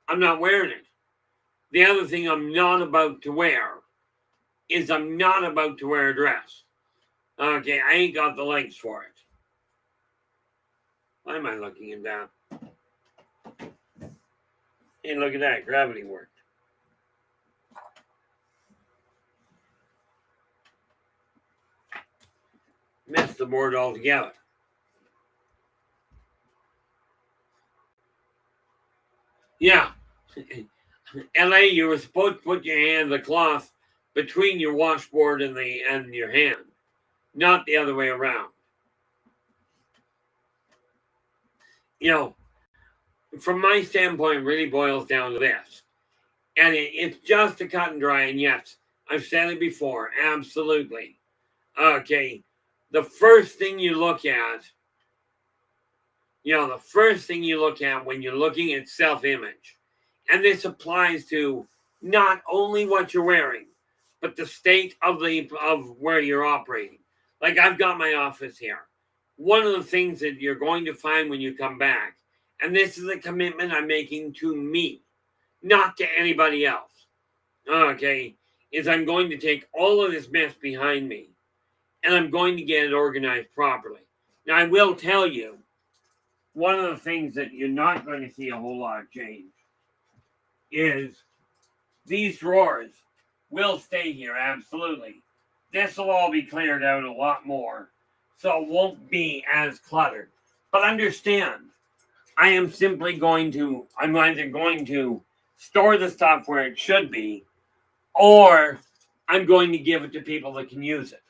I'm not wearing it. The other thing I'm not about to wear is I'm not about to wear a dress. Okay, I ain't got the legs for it. Why am I looking at that? Hey, look at that. Gravity worked. Missed the board altogether. Yeah. LA, you were supposed to put your hand, the cloth, between your washboard and your hand, not the other way around. You know, from my standpoint, it really boils down to this. And it's just a cut and dry. And yes, I've said it before. Absolutely. Okay. The first thing you look at, the first thing you look at when you're looking at self-image, and this applies to not only what you're wearing, but the state of where you're operating. Like I've got my office here. One of the things that you're going to find when you come back, and this is a commitment I'm making to me, not to anybody else, okay, is I'm going to take all of this mess behind me and I'm going to get it organized properly. Now, I will tell you, one of the things that you're not going to see a whole lot of change is these drawers will stay here, absolutely. This will all be cleared out a lot more, so it won't be as cluttered. But understand, I'm either going to store the stuff where it should be, or I'm going to give it to people that can use it.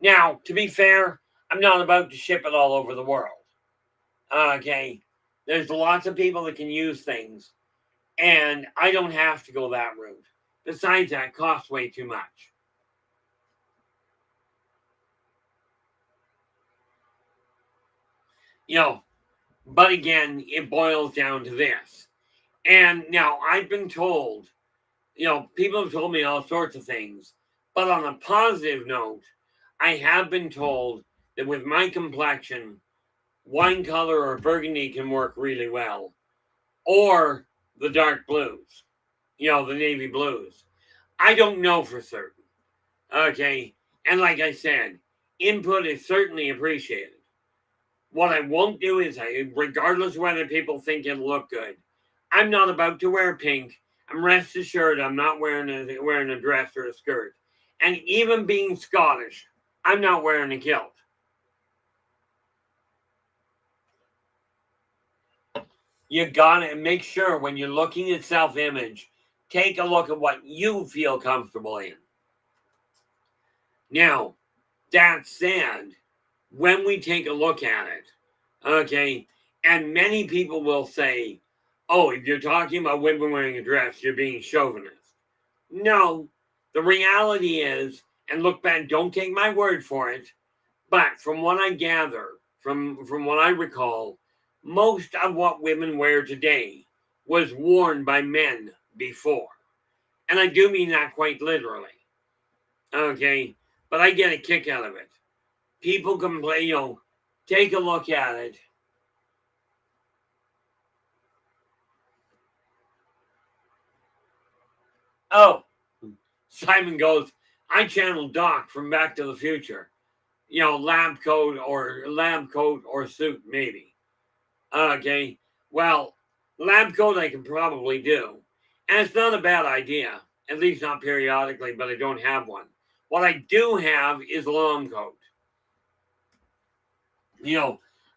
Now, to be fair, I'm not about to ship it all over the world. Okay, there's lots of people that can use things, and I don't have to go that route. Besides that, it costs way too much. But again, it boils down to this. And now I've been told, people have told me all sorts of things. But on a positive note, I have been told that with my complexion, wine color or burgundy can work really well. Or the dark blues, the navy blues. I don't know for certain. Okay. And like I said, input is certainly appreciated. What I won't do is, regardless of whether people think it'll look good, I'm not about to wear pink. I'm rest assured I'm not wearing a dress or a skirt. And even being Scottish, I'm not wearing a kilt. You gotta make sure when you're looking at self-image, take a look at what you feel comfortable in. Now, that said, when we take a look at it, okay, and many people will say, oh, if you're talking about women wearing a dress, you're being chauvinist. No, the reality is, and look back, don't take my word for it, but from what I gather, from what I recall, most of what women wear today was worn by men before. And I do mean that quite literally. Okay, but I get a kick out of it. People complain, take a look at it. Oh, Simon goes, I channeled Doc from Back to the Future. Lab coat or suit, maybe. Okay, well, lab coat I can probably do. And it's not a bad idea, at least not periodically, but I don't have one. What I do have is a long coat.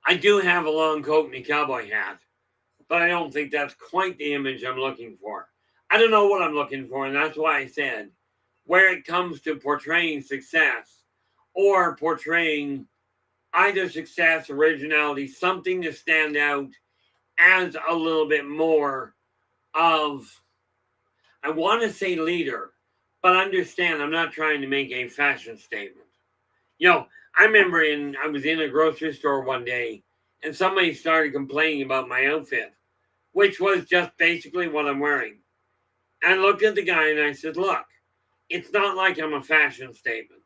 I do have a long coat and a cowboy hat, but I don't think that's quite the image I'm looking for. I don't know what I'm looking for, and that's why I said, where it comes to portraying success or portraying either success, originality, something to stand out as a little bit more of, I want to say leader, but understand I'm not trying to make a fashion statement. I remember I was in a grocery store one day and somebody started complaining about my outfit, which was just basically what I'm wearing. And I looked at the guy and I said, look, it's not like I'm a fashion statement.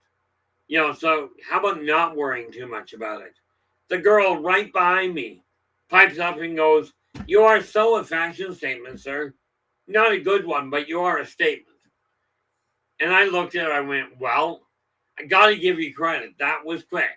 So how about not worrying too much about it? The girl right behind me pipes up and goes, you are so a fashion statement, sir. Not a good one, but you are a statement. And I looked at her, I went, well, I got to give you credit. That was quick.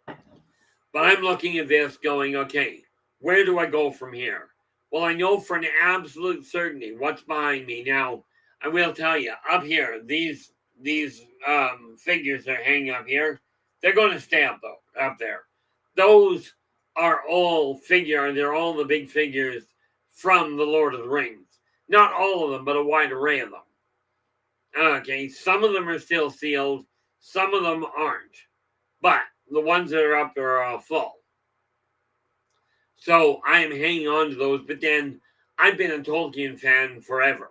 But I'm looking at this going, okay, where do I go from here? Well, I know for an absolute certainty what's behind me. Now, I will tell you, up here, these figures that are hanging up here, they're going to stay up there. Those are all they're all the big figures from the Lord of the Rings. Not all of them, but a wide array of them. Okay, some of them are still sealed, some of them aren't. But the ones that are up there are full. So I am hanging on to those, but then I've been a Tolkien fan forever.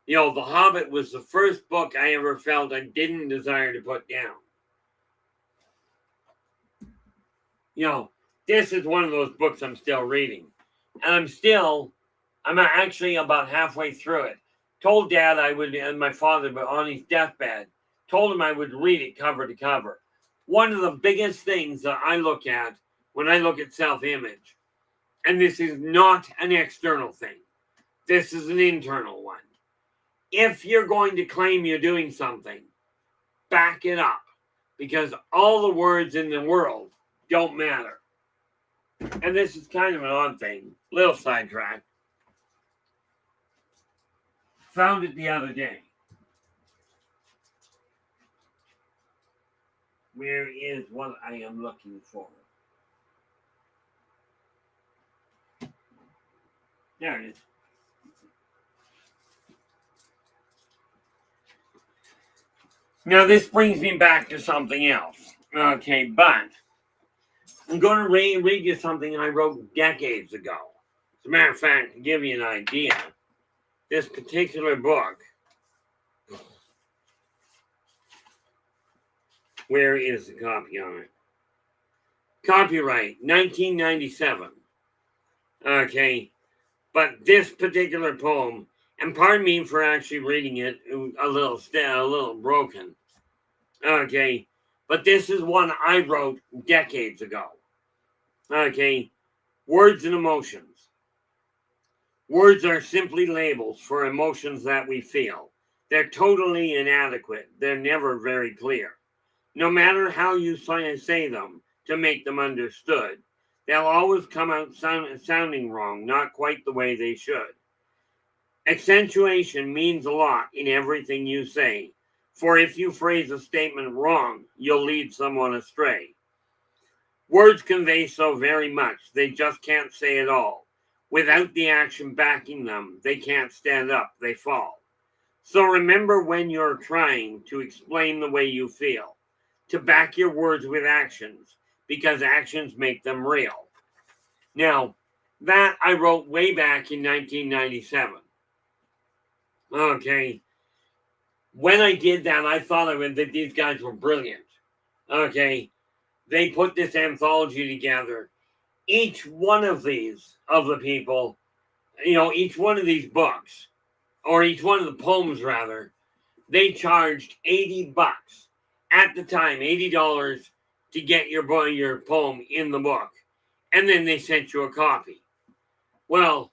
The Hobbit was the first book I ever felt I didn't desire to put down. This is one of those books I'm still reading. And I'm actually about halfway through it. Told Dad I would, and my father, but on his deathbed, told him I would read it cover to cover. One of the biggest things that I look at when I look at self-image, and this is not an external thing, this is an internal one. If you're going to claim you're doing something, back it up, because all the words in the world don't matter. And this is kind of an odd thing, little sidetrack. Found it the other day. Where is what I am looking for? There it is. Now this brings me back to something else. Okay, but I'm going to read you something I wrote decades ago. As a matter of fact, to give you an idea, this particular book, where is the copy on it? Copyright 1997. Okay, but this particular poem, and pardon me for actually reading it a little broken. Okay, but this is one I wrote decades ago. Okay, words and emotions. Words are simply labels for emotions that we feel. They're totally inadequate. They're never very clear. No matter how you say them to make them understood, they'll always come out sounding wrong, not quite the way they should. Accentuation means a lot in everything you say. For if you phrase a statement wrong, you'll lead someone astray. Words convey so very much, they just can't say it all. Without the action backing them, they can't stand up, they fall. So remember when you're trying to explain the way you feel, to back your words with actions, because actions make them real. Now, that I wrote way back in 1997. Okay. When I did that, I thought that these guys were brilliant. Okay. They put this anthology together. Each one of the people, each one of these books, or each one of the poems rather, they charged $80 at the time, $80 to get your poem in the book. And then they sent you a copy. Well,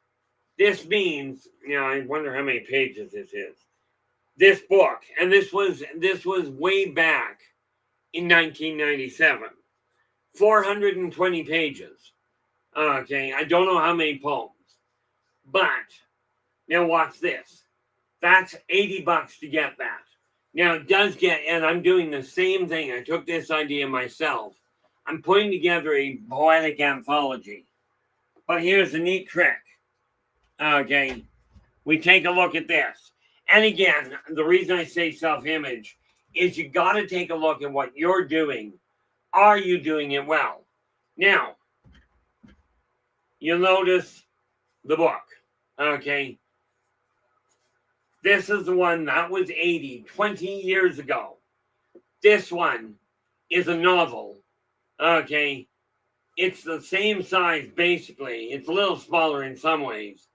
this means, I wonder how many pages this is. This book, and this was way back in 1997. 420 pages. Okay, I don't know how many poems. But now watch this. That's $80 to get that. Now it does get, and I'm doing the same thing. I took this idea myself. I'm putting together a poetic anthology. But here's the neat trick. Okay, we take a look at this. And again, the reason I say self-image is you got to take a look at what you're doing. Are you doing it well? Now, you'll notice the book. Okay, this is the one that was 20 years ago. This one is a novel. Okay, it's the same size basically. It's a little smaller in some ways.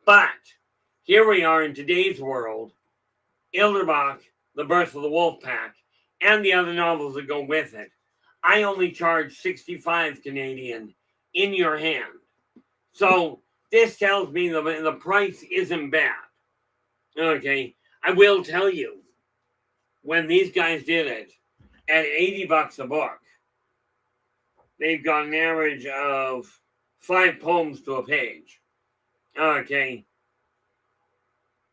But here we are in today's world. Ilderbach, The Birth of the Wolf Pack, and the other novels that go with it. I only charge 65 Canadian in your hand. So this tells me the price isn't bad. Okay, I will tell you, when these guys did it at $80 a book, they've got an average of 5 poems to a page. Okay.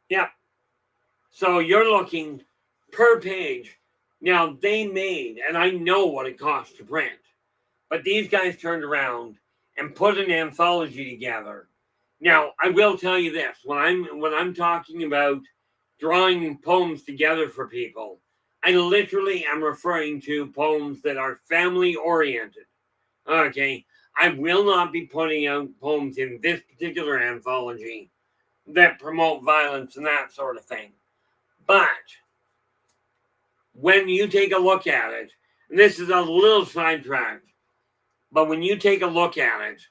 Yep. So you're looking per page. Now they made, and I know what it costs to print, but these guys turned around and put an anthology together. Now I will tell you this: when I'm talking about drawing poems together for people, I literally am referring to poems that are family oriented. Okay, I will not be putting out poems in this particular anthology that promote violence and that sort of thing. But when you take a look at it, and this is a little sidetracked, but when you take a look at it,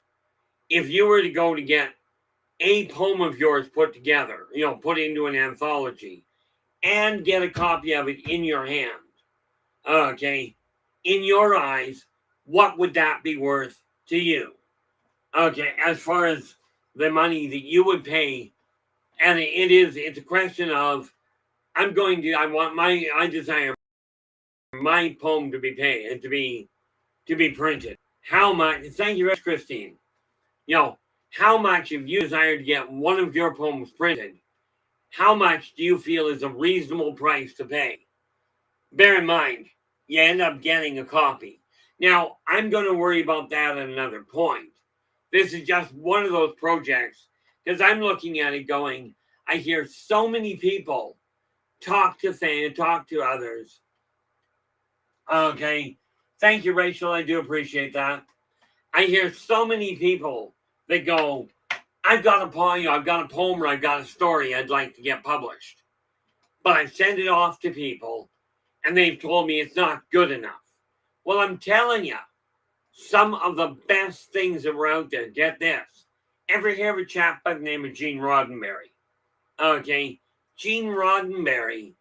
if you were to go to get a poem of yours put together, put into an anthology, and get a copy of it in your hand, okay, in your eyes, what would that be worth to you? Okay, as far as the money that you would pay, and it's a question of, I desire my poem to be paid and to be printed. How much? Thank you, Christine. How much, if you desire to get one of your poems printed, how much do you feel is a reasonable price to pay? Bear in mind, you end up getting a copy. Now, I'm going to worry about that at another point. This is just one of those projects, because I'm looking at it going, I hear so many people talk to others. Okay. Thank you, Rachel. I do appreciate that. I hear so many people that go, I've got a poem or I've got a story I'd like to get published. But I've sent it off to people and they've told me it's not good enough. Well, I'm telling you, some of the best things that were out there, get this. Ever hear of a chap by the name of Gene Roddenberry? Okay. Gene Roddenberry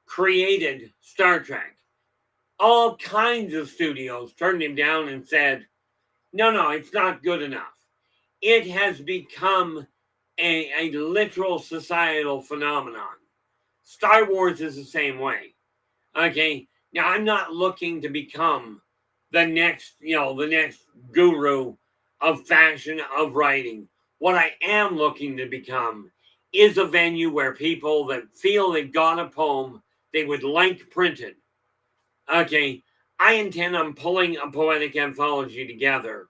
created Star Trek. All kinds of studios turned him down and said, no, it's not good enough. It has become a literal societal phenomenon. Star Wars is the same way. Okay, now I'm not looking to become the next guru of fashion, of writing. What I am looking to become is a venue where people that feel they've got a poem they would like printed. Okay, I intend on pulling a poetic anthology together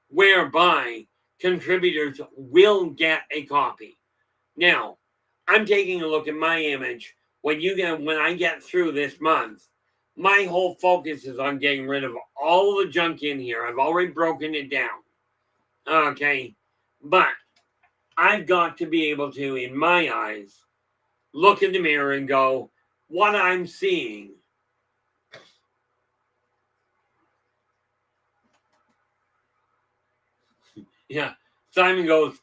whereby contributors will get a copy. Now, I'm taking a look at my image. When I get through this month, my whole focus is on getting rid of all the junk in here. I've already broken it down. Okay, but I've got to be able to, in my eyes, look in the mirror and go, what I'm seeing. Yeah, Simon goes,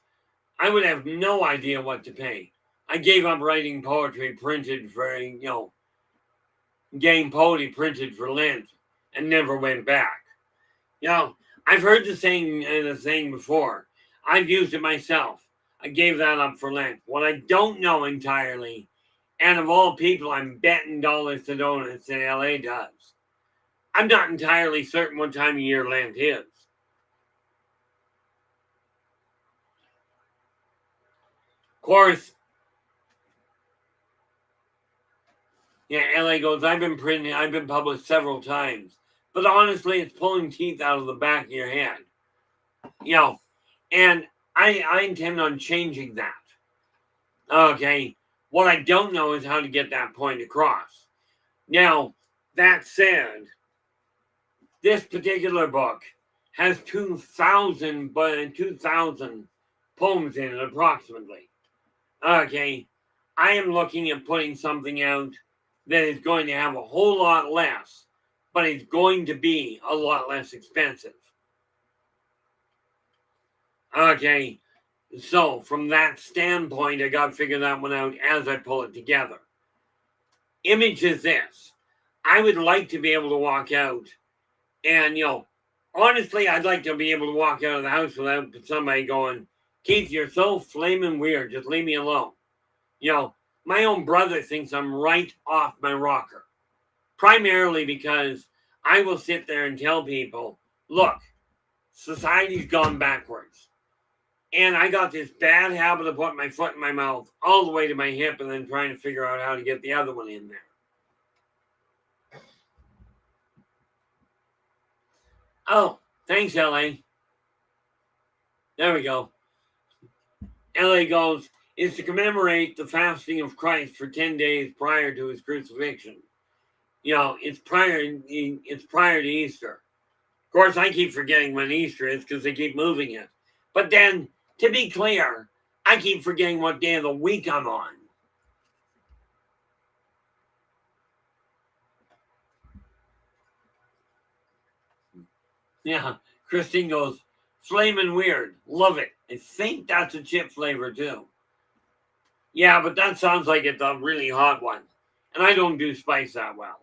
I would have no idea what to pay. I gave up writing poetry printed for, getting poetry printed for Lent and never went back. I've heard the saying before. I've used it myself. I gave that up for Lent. What I don't know entirely, and of all people, I'm betting dollars to donuts that LA does. I'm not entirely certain what time of year Lent is. Of course, yeah, LA goes, I've been published several times. But honestly, it's pulling teeth out of the back of your head. And I intend on changing that. Okay. What I don't know is how to get that point across. Now, that said, this particular book has 2,000 poems in it approximately. Okay. I am looking at putting something out that is going to have a whole lot less, but it's going to be a lot less expensive. Okay, so from that standpoint, I got to figure that one out as I pull it together. Image is this. I would like to be able to walk out and, honestly, I'd like to be able to walk out of the house without somebody going, Keith, you're so flaming weird. Just leave me alone. My own brother thinks I'm right off my rocker. Primarily because I will sit there and tell people, look, society's gone backwards. And I got this bad habit of putting my foot in my mouth all the way to my hip and then trying to figure out how to get the other one in there. Oh, thanks, LA. There we go. LA goes, is to commemorate the fasting of Christ for 10 days prior to his crucifixion. It's prior to Easter. Of course, I keep forgetting when Easter is because they keep moving it. But then, to be clear, I keep forgetting what day of the week I'm on. Yeah, Christine goes, flamin' weird. Love it. I think that's a chip flavor too. Yeah, but that sounds like it's a really hot one. And I don't do spice that well.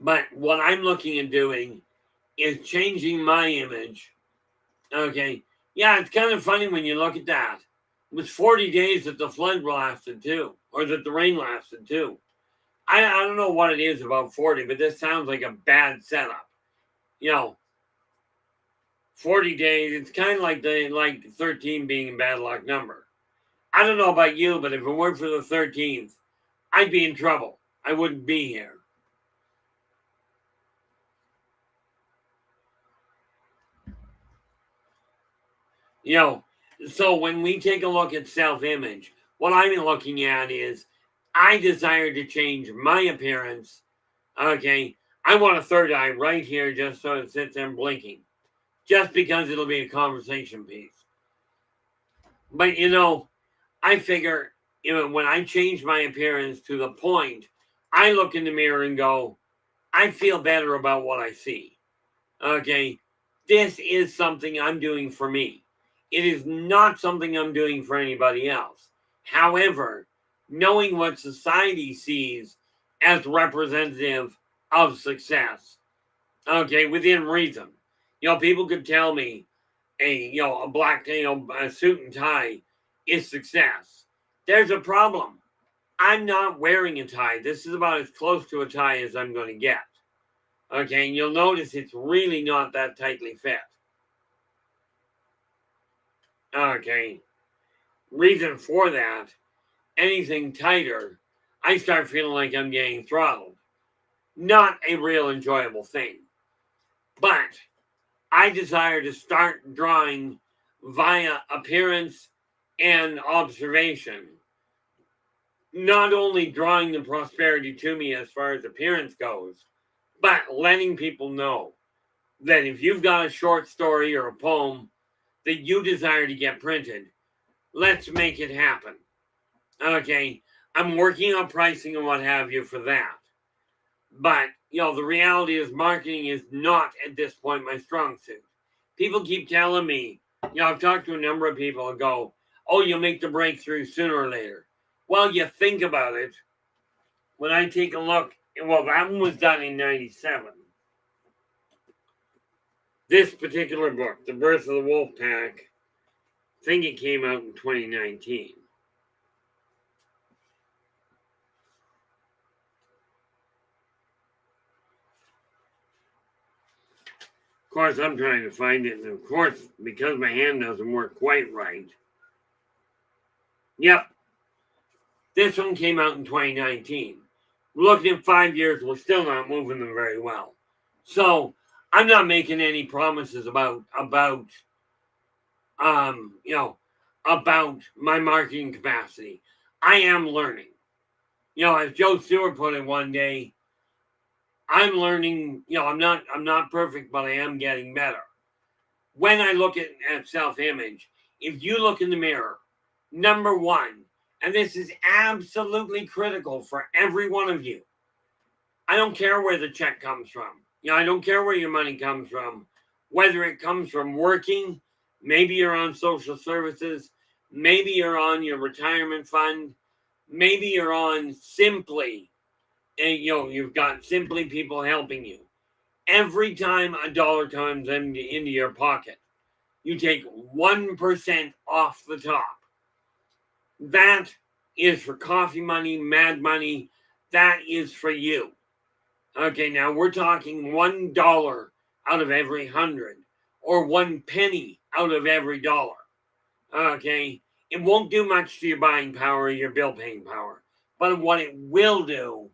But what I'm looking at doing is changing my image. Okay. Yeah, it's kind of funny when you look at that. It was 40 days that the flood lasted too, or that the rain lasted too. I don't know what it is about 40, but this sounds like a bad setup. 40 days, it's kind of like 13 being a bad luck number. I don't know about you, but if it weren't for the 13th, I'd be in trouble. I wouldn't be here. So when we take a look at self-image, what I'm looking at is I desire to change my appearance. Okay, I want a third eye right here just so it sits there blinking. Just because it'll be a conversation piece. But I figure when I change my appearance to the point, I look in the mirror and go, I feel better about what I see. Okay, this is something I'm doing for me. It is not something I'm doing for anybody else. However, knowing what society sees as representative of success, okay, within reason. People could tell me a black, a suit and tie is success. There's a problem. I'm not wearing a tie. This is about as close to a tie as I'm going to get. Okay, and you'll notice it's really not that tightly fit. Okay. reason for that, anything tighter, I start feeling like I'm getting throttled. Not a real enjoyable thing. But I desire to start drawing via appearance and observation. Not only drawing the prosperity to me as far as appearance goes, but letting people know that if you've got a short story or a poem that you desire to get printed, let's make it happen. Okay, I'm working on pricing and what have you for that. But, the reality is marketing is not at this point my strong suit. People keep telling me, I've talked to a number of people and go, oh, you'll make the breakthrough sooner or later. Well, you think about it. When I take a look, well, that one was done in 97. This particular book, The Birth of the Wolf Pack, I think it came out in 2019. Of course, I'm trying to find it, and of course, because my hand doesn't work quite right. Yep. This one came out in 2019. Looking at 5 years, we're still not moving them very well. So I'm not making any promises about my marketing capacity. I am learning. As Joe Stewart put it one day, I'm learning. I'm not perfect, but I am getting better. When I look at self-image, if you look in the mirror, number one, and this is absolutely critical for every one of you. I don't care where the check comes from. I don't care where your money comes from. Whether it comes from working, maybe you're on social services, maybe you're on your retirement fund, maybe you're on Simply, and you've got Simply people helping you. Every time a dollar comes into your pocket, you take 1% off the top. That is for coffee money, mad money. That is for you. Okay, now we're talking $1 out of every 100 or 1 penny out of every dollar. Okay, it won't do much to your buying power or your bill paying power. But what it will do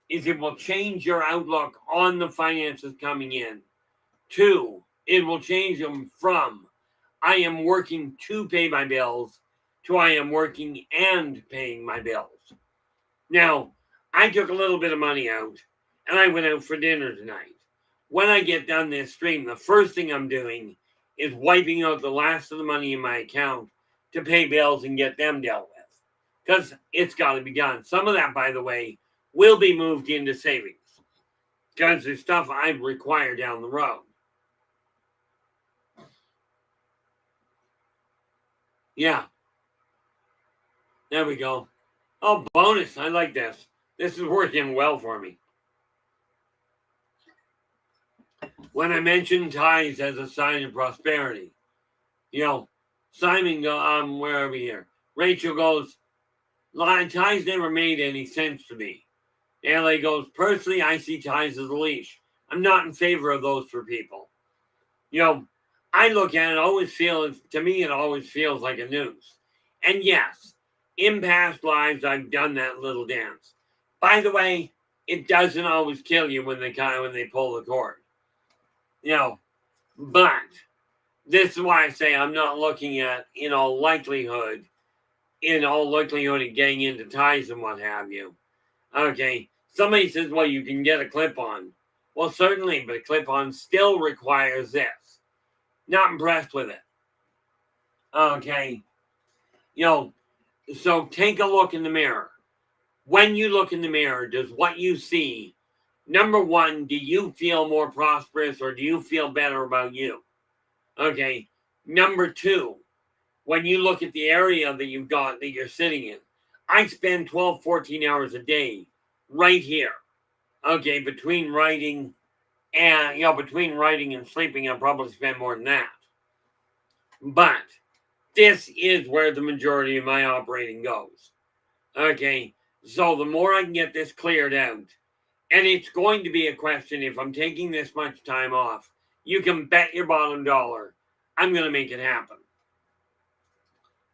is it will change your outlook on the finances coming in. 2, it will change them from I am working to pay my bills to I am working and paying my bills. Now, I took a little bit of money out and I went out for dinner tonight. When I get done this stream, the first thing I'm doing is wiping out the last of the money in my account to pay bills and get them dealt with. Because it's got to be done. Some of that, by the way, will be moved into savings. Because there's stuff I require down the road. Yeah. There we go. Oh, bonus. I like this. This is working well for me. When I mentioned ties as a sign of prosperity, Simon where are we here? Rachel goes, ties never made any sense to me. LA goes, personally, I see ties as a leash. I'm not in favor of those for people. I look at it, to me, it always feels like a noose. And yes, in past lives, I've done that little dance. By the way, it doesn't always kill you when they pull the cord. But this is why I say I'm not looking at, in all likelihood, at getting into ties and what have you. Okay, somebody says, well, you can get a clip-on. Well, certainly, but a clip-on still requires this. Not impressed with it. Okay, so take a look in the mirror. When you look in the mirror, does what you see, number one, do you feel more prosperous or do you feel better about you? Okay, number 2, when you look at the area that you're sitting in, I spend 12, 14 hours a day right here. Okay, between writing and sleeping, I probably spend more than that. But this is where the majority of my operating goes. Okay, so the more I can get this cleared out, and it's going to be a question, if I'm taking this much time off, you can bet your bottom dollar I'm going to make it happen.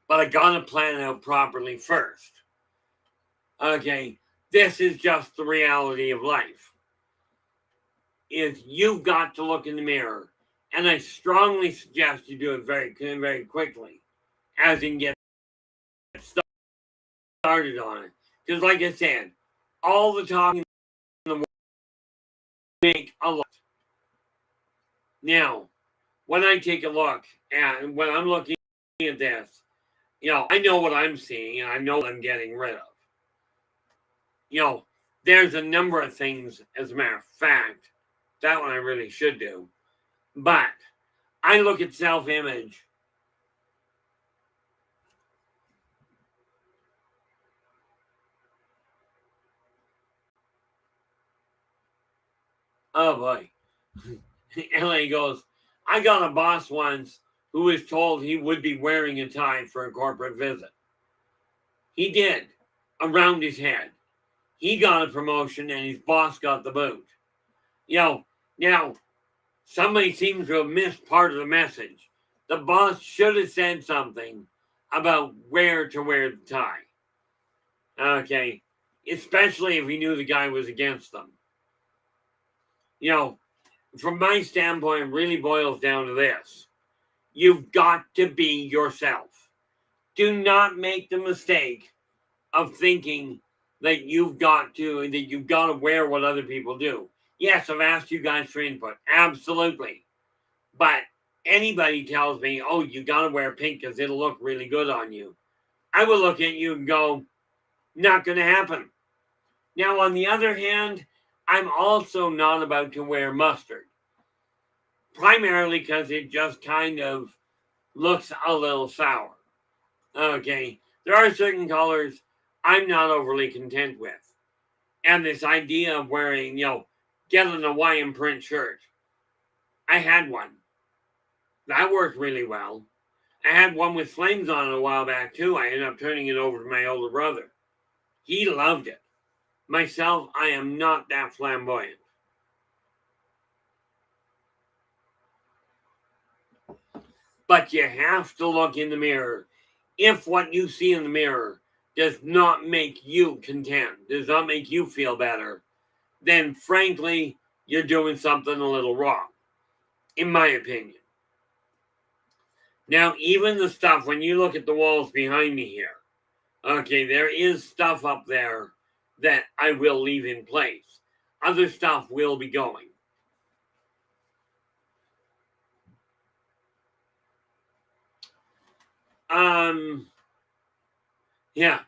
but I gotta plan out properly first. Okay, this is just the reality of life. Is you've got to look in the mirror, and I strongly suggest you do it very, very quickly, as in get started on it. Because, like I said, all the talking in the world make a lot. Now, when I take a look and when I'm looking at this, I know what I'm seeing and I know what I'm getting rid of. There's a number of things, as a matter of fact, that one I really should do. But I look at self-image. Oh boy. LA goes, I got a boss once who was told he would be wearing a tie for a corporate visit. He did, around his head. He got a promotion and his boss got the boot. Now, somebody seems to have missed part of the message. The boss should have said something about where to wear the tie. Okay, especially if he knew the guy was against them. From my standpoint, it really boils down to this. You've got to be yourself. Do not make the mistake of thinking that you've got to wear what other people do. Yes, I've asked you guys for input. Absolutely. But anybody tells me, oh, you got to wear pink because it'll look really good on you. I will look at you and go, not going to happen. Now, on the other hand, I'm also not about to wear mustard. Primarily because it just kind of looks a little sour. Okay, there are certain colors I'm not overly content with. And this idea of wearing, get an Hawaiian print shirt. I had one. That worked really well. I had one with flames on it a while back too. I ended up turning it over to my older brother. He loved it. Myself, I am not that flamboyant. But you have to look in the mirror. If what you see in the mirror does not make you content, does not make you feel better, then frankly, you're doing something a little wrong, in my opinion. Now, even the stuff, when you look at the walls behind me here, okay, there is stuff up there that I will leave in place. Other stuff will be going. Yeah.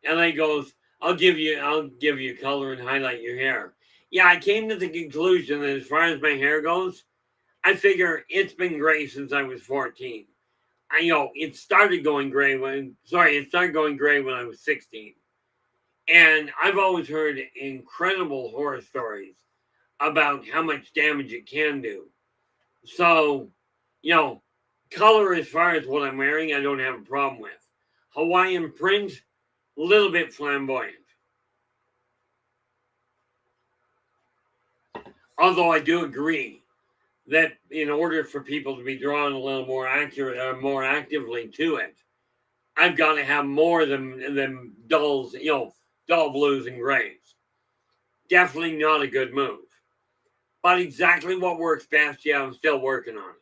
LA goes, I'll give you color and highlight your hair. Yeah, I came to the conclusion that as far as my hair goes, I figure it's been gray since I was 14. It started going gray when I was 16. And I've always heard incredible horror stories about how much damage it can do. So, color as far as what I'm wearing, I don't have a problem with. Hawaiian print, a little bit flamboyant. Although I do agree that in order for people to be drawn a little more accurate or more actively to it, I've got to have more than dulls, dull blues and grays. Definitely not a good move. But exactly what works best, yeah, I'm still working on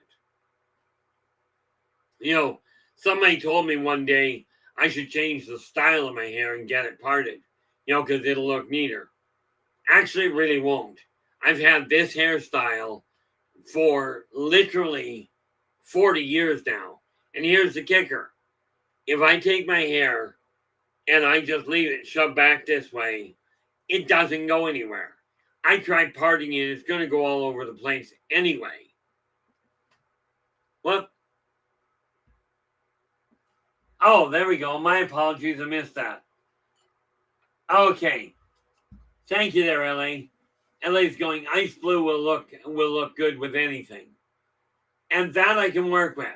it. Somebody told me one day I should change the style of my hair and get it parted, because it'll look neater. Actually, it really won't. I've had this hairstyle for literally 40 years now. And here's the kicker. If I take my hair and I just leave it shoved back this way, it doesn't go anywhere. I tried parting it, it's going to go all over the place anyway. What? Oh, there we go. My apologies, I missed that. Okay. Thank you there, LA. LA's going, ice blue will look good with anything. And that I can work with.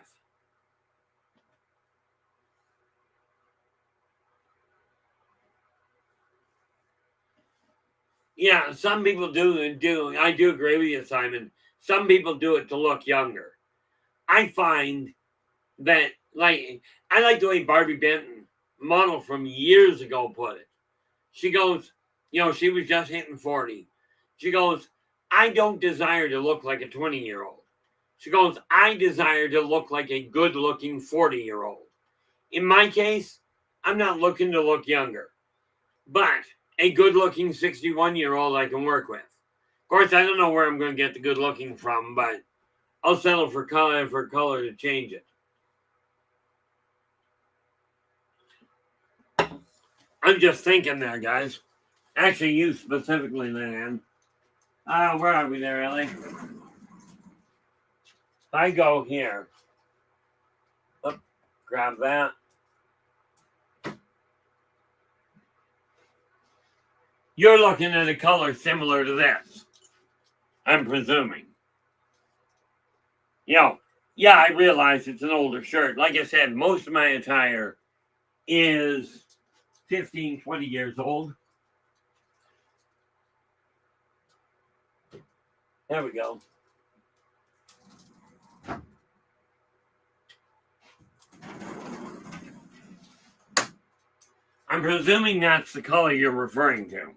Yeah, some people do. I do agree with you, Simon. Some people do it to look younger. I find that Like, I like the way Barbie Benton, model from years ago, put it. She goes, she was just hitting 40. She goes, I don't desire to look like a 20-year-old. She goes, I desire to look like a good looking 40-year-old. In my case, I'm not looking to look younger, but a good looking 61-year-old I can work with. Of course, I don't know where I'm going to get the good looking from, but I'll settle for color to change it. I'm just thinking there, guys. Actually, you specifically, Leanne. Where are we there, Ellie? I go here. Oh, grab that. You're looking at a color similar to this, I'm presuming. Yeah, I realize it's an older shirt. Like I said, most of my attire is 15, 20 years old. There we go. I'm presuming that's the color you're referring to.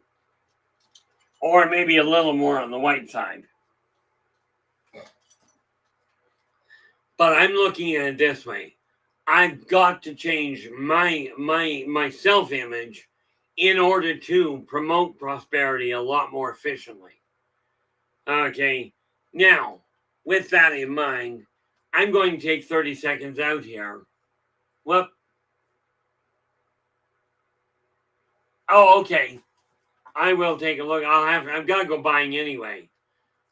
Or maybe a little more on the white side. But I'm looking at it this way. I've got to change my self-image in order to promote prosperity a lot more efficiently. Okay, now, with that in mind, I'm going to take 30 seconds out here. Whoop. Oh, okay. I will take a look. I've got to go buying anyway.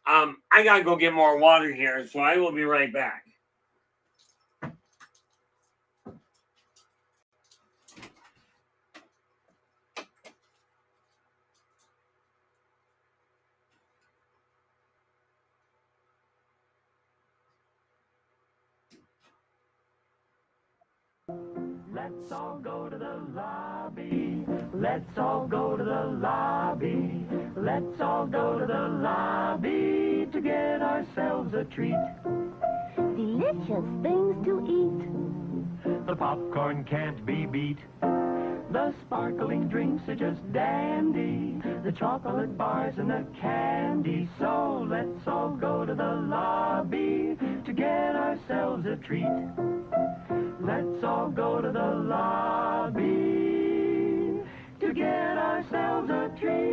I got to go get more water here, so I will be right back. Let's all go to the lobby. Let's all go to the lobby. Let's all go to the lobby to get ourselves a treat. Delicious things to eat. The popcorn can't be beat. The sparkling drinks are just dandy. The chocolate bars and the candy. So let's all go to the lobby to get ourselves a treat. Let's all go to the lobby to get ourselves a treat.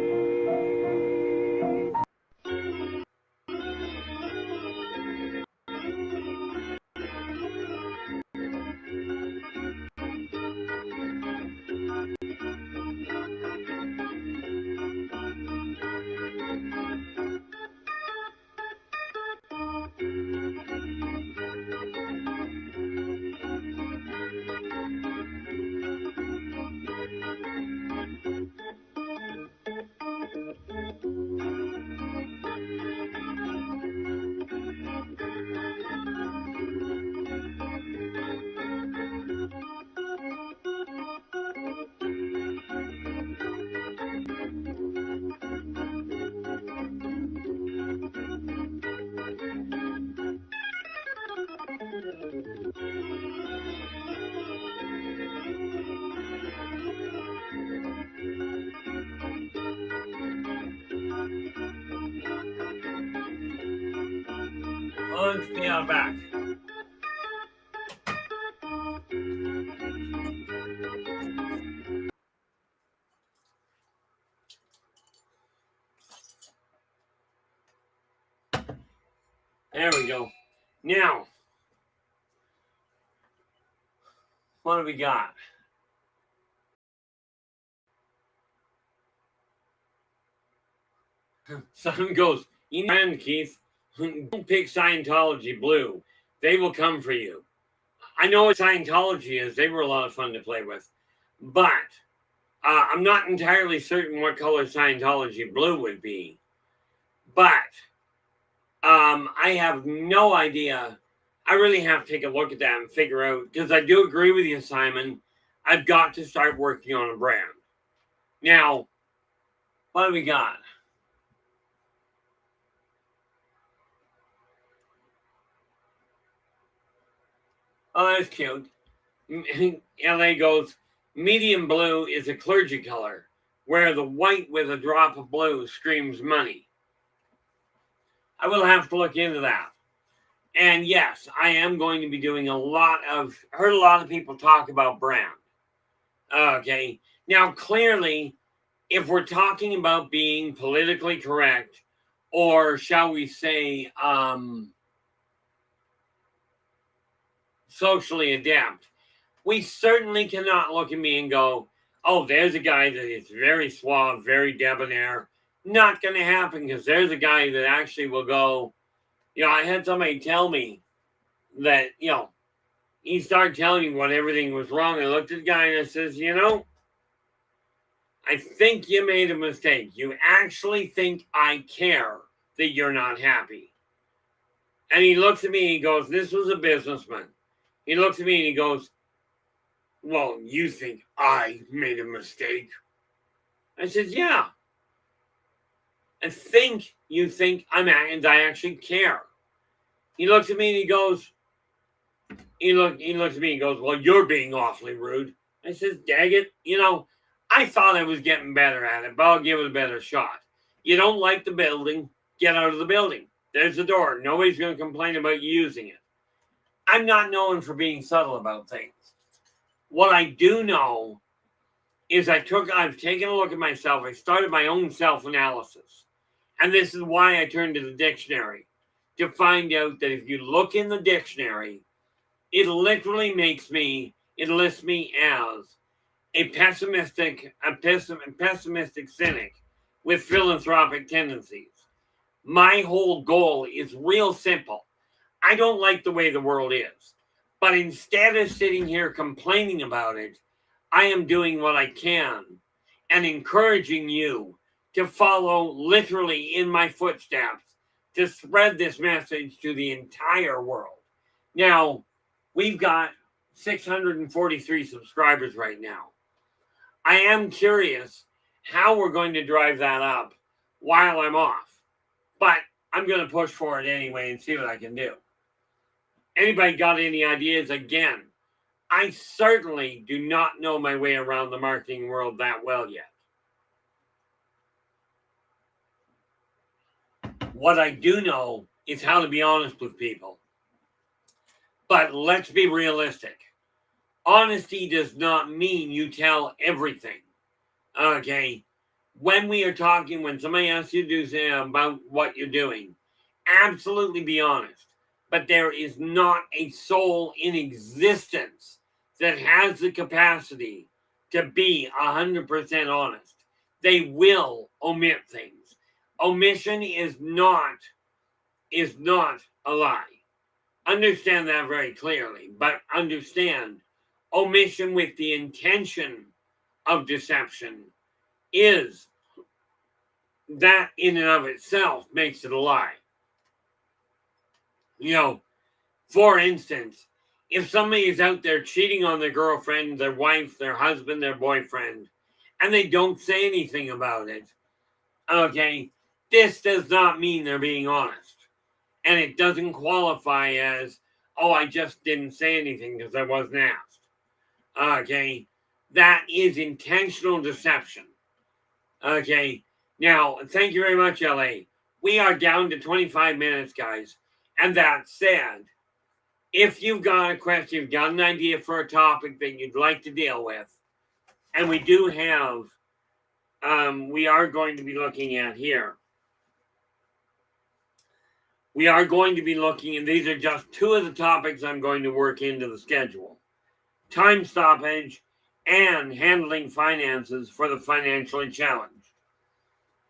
Let's get back. There we go. Now, what do we got? Someone goes, Keith, don't pick Scientology blue. They will come for you. I know what Scientology is. They were a lot of fun to play with. But I'm not entirely certain what color Scientology blue would be. But I have no idea. I really have to take a look at that and figure out, because I do agree with you, Simon. I've got to start working on a brand. Now, what do we got? Oh, that's cute. LA goes, medium blue is a clergy color, where the white with a drop of blue screams money. I will have to look into that. And yes, I am going to be doing heard a lot of people talk about brand. Okay. Now, clearly, if we're talking about being politically correct, or shall we say, socially adept, we certainly cannot look at me and go, oh, there's a guy that is very suave, very debonair. Not going to happen, because there's a guy that actually will go, I had somebody tell me that, he started telling me what everything was wrong. I looked at the guy and I says, I think you made a mistake. You actually think I care that you're not happy. And he looks at me and he goes, this was a businessman. He looks at me and he goes, well, you think I made a mistake? I said, yeah. I think you think and I actually care. He looks at me and he goes, he looks at me and goes, well, you're being awfully rude. I says, dag it, I thought I was getting better at it, but I'll give it a better shot. You don't like the building, get out of the building. There's the door. Nobody's going to complain about you using it. I'm not known for being subtle about things. What I do know is I've taken a look at myself. I started my own self-analysis. And this is why I turned to the dictionary, to find out that if you look in the dictionary, it literally lists me as a pessimistic cynic with philanthropic tendencies. My whole goal is real simple. I don't like the way the world is. But instead of sitting here complaining about it, I am doing what I can and encouraging you to follow literally in my footsteps to spread this message to the entire world. Now, we've got 643 subscribers right now. I am curious how we're going to drive that up while I'm off. But I'm going to push for it anyway and see what I can do. Anybody got any ideas? Again, I certainly do not know my way around the marketing world that well yet. What I do know is how to be honest with people. But let's be realistic. Honesty does not mean you tell everything. Okay? When somebody asks you to do something about what you're doing, absolutely be honest. But there is not a soul in existence that has the capacity to be 100% honest. They will omit things. Omission is not a lie. Understand that very clearly, but understand omission with the intention of deception is that in and of itself makes it a lie. For instance, if somebody is out there cheating on their girlfriend, their wife, their husband, their boyfriend, and they don't say anything about it, okay, this does not mean they're being honest. And it doesn't qualify as, oh, I just didn't say anything because I wasn't asked. Okay, that is intentional deception. Okay, now, thank you very much, LA. We are down to 25 minutes, guys. And that said, if you've got a question, you've got an idea for a topic that you'd like to deal with, and we do have, we are going to be looking at here. We are going to be looking, and these are just two of the topics I'm going to work into the schedule. Time stoppage and handling finances for the financially challenged.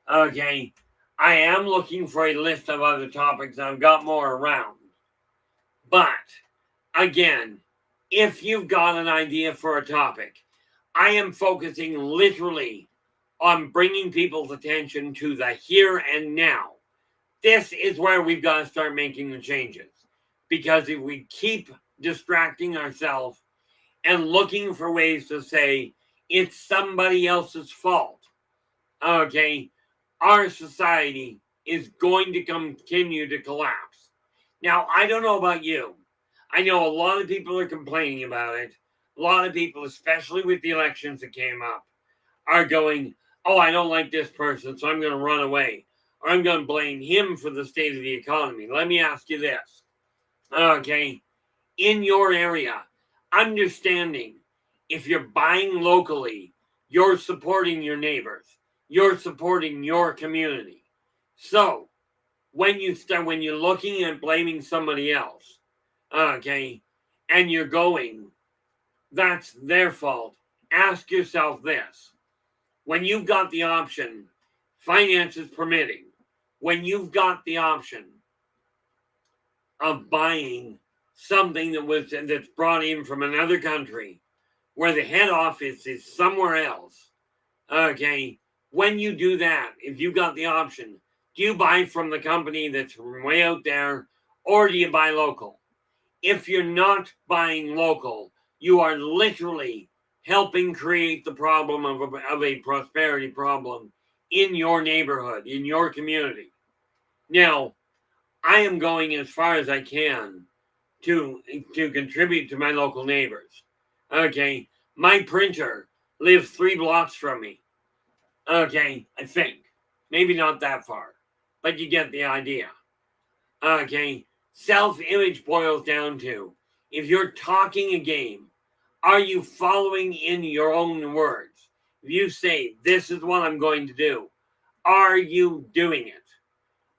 Okay, I am looking for a list of other topics. I've got more around. But, again, if you've got an idea for a topic, I am focusing literally on bringing people's attention to the here and now. This is where we've got to start making the changes. Because if we keep distracting ourselves and looking for ways to say it's somebody else's fault, okay, our society is going to continue to collapse. Now, I don't know about you. I know a lot of people are complaining about it. A lot of people, especially with the elections that came up, are going, oh, I don't like this person, so I'm going to run away. Or I'm going to blame him for the state of the economy. Let me ask you this. Okay. In your area, understanding if you're buying locally, you're supporting your neighbors. You're supporting your community. So when you're looking at blaming somebody else, okay, and you're going, that's their fault. Ask yourself this. When you've got the option, finances permitting, when you've got the option of buying something that's brought in from another country where the head office is somewhere else, okay, when you do that, if you got the option, do you buy from the company that's way out there, or do you buy local? If you're not buying local, you are literally helping create the problem of a prosperity problem in your neighborhood, in your community. Now, I am going as far as I can to contribute to my local neighbors. Okay, my printer lives 3 blocks from me. Okay, I think. Maybe not that far, but you get the idea. Okay, self-image boils down to, if you're talking a game, are you following in your own words? If you say, this is what I'm going to do, are you doing it?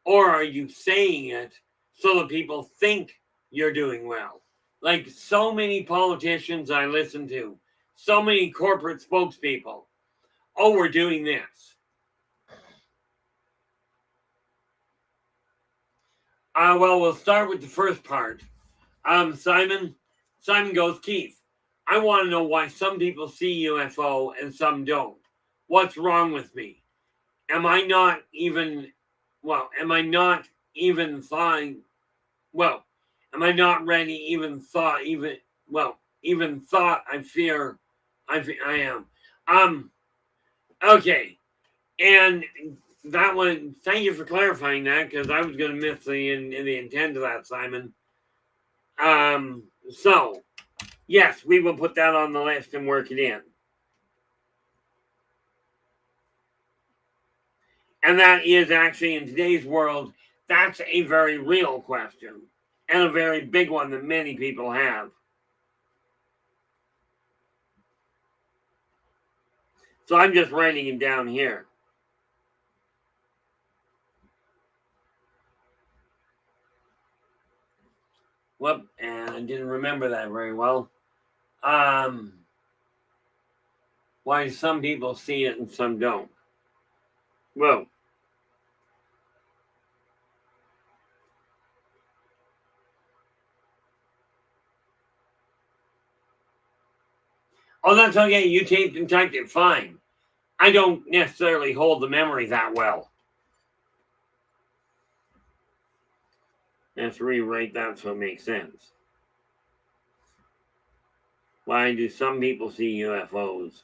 Or are you saying it so that people think you're doing well? Like so many politicians I listen to, so many corporate spokespeople. Oh, we're doing this. Well, we'll start with the first part. Simon goes, Keith, I want to know why some people see UFO and some don't. What's wrong with me? Am I not even fine? Well, am I not ready? Even thought I fear, I am. Okay. And that one, thank you for clarifying that, because I was going to miss the intent of that, Simon. So, yes, we will put that on the list and work it in. And that is actually, in today's world, that's a very real question and a very big one that many people have. So I'm just writing it down here. Whoop, and I didn't remember that very well. Why some people see it and some don't. Well, oh, that's okay. You taped and typed it fine. I don't necessarily hold the memory that well. Let's rewrite that so it makes sense. Why do some people see UFOs?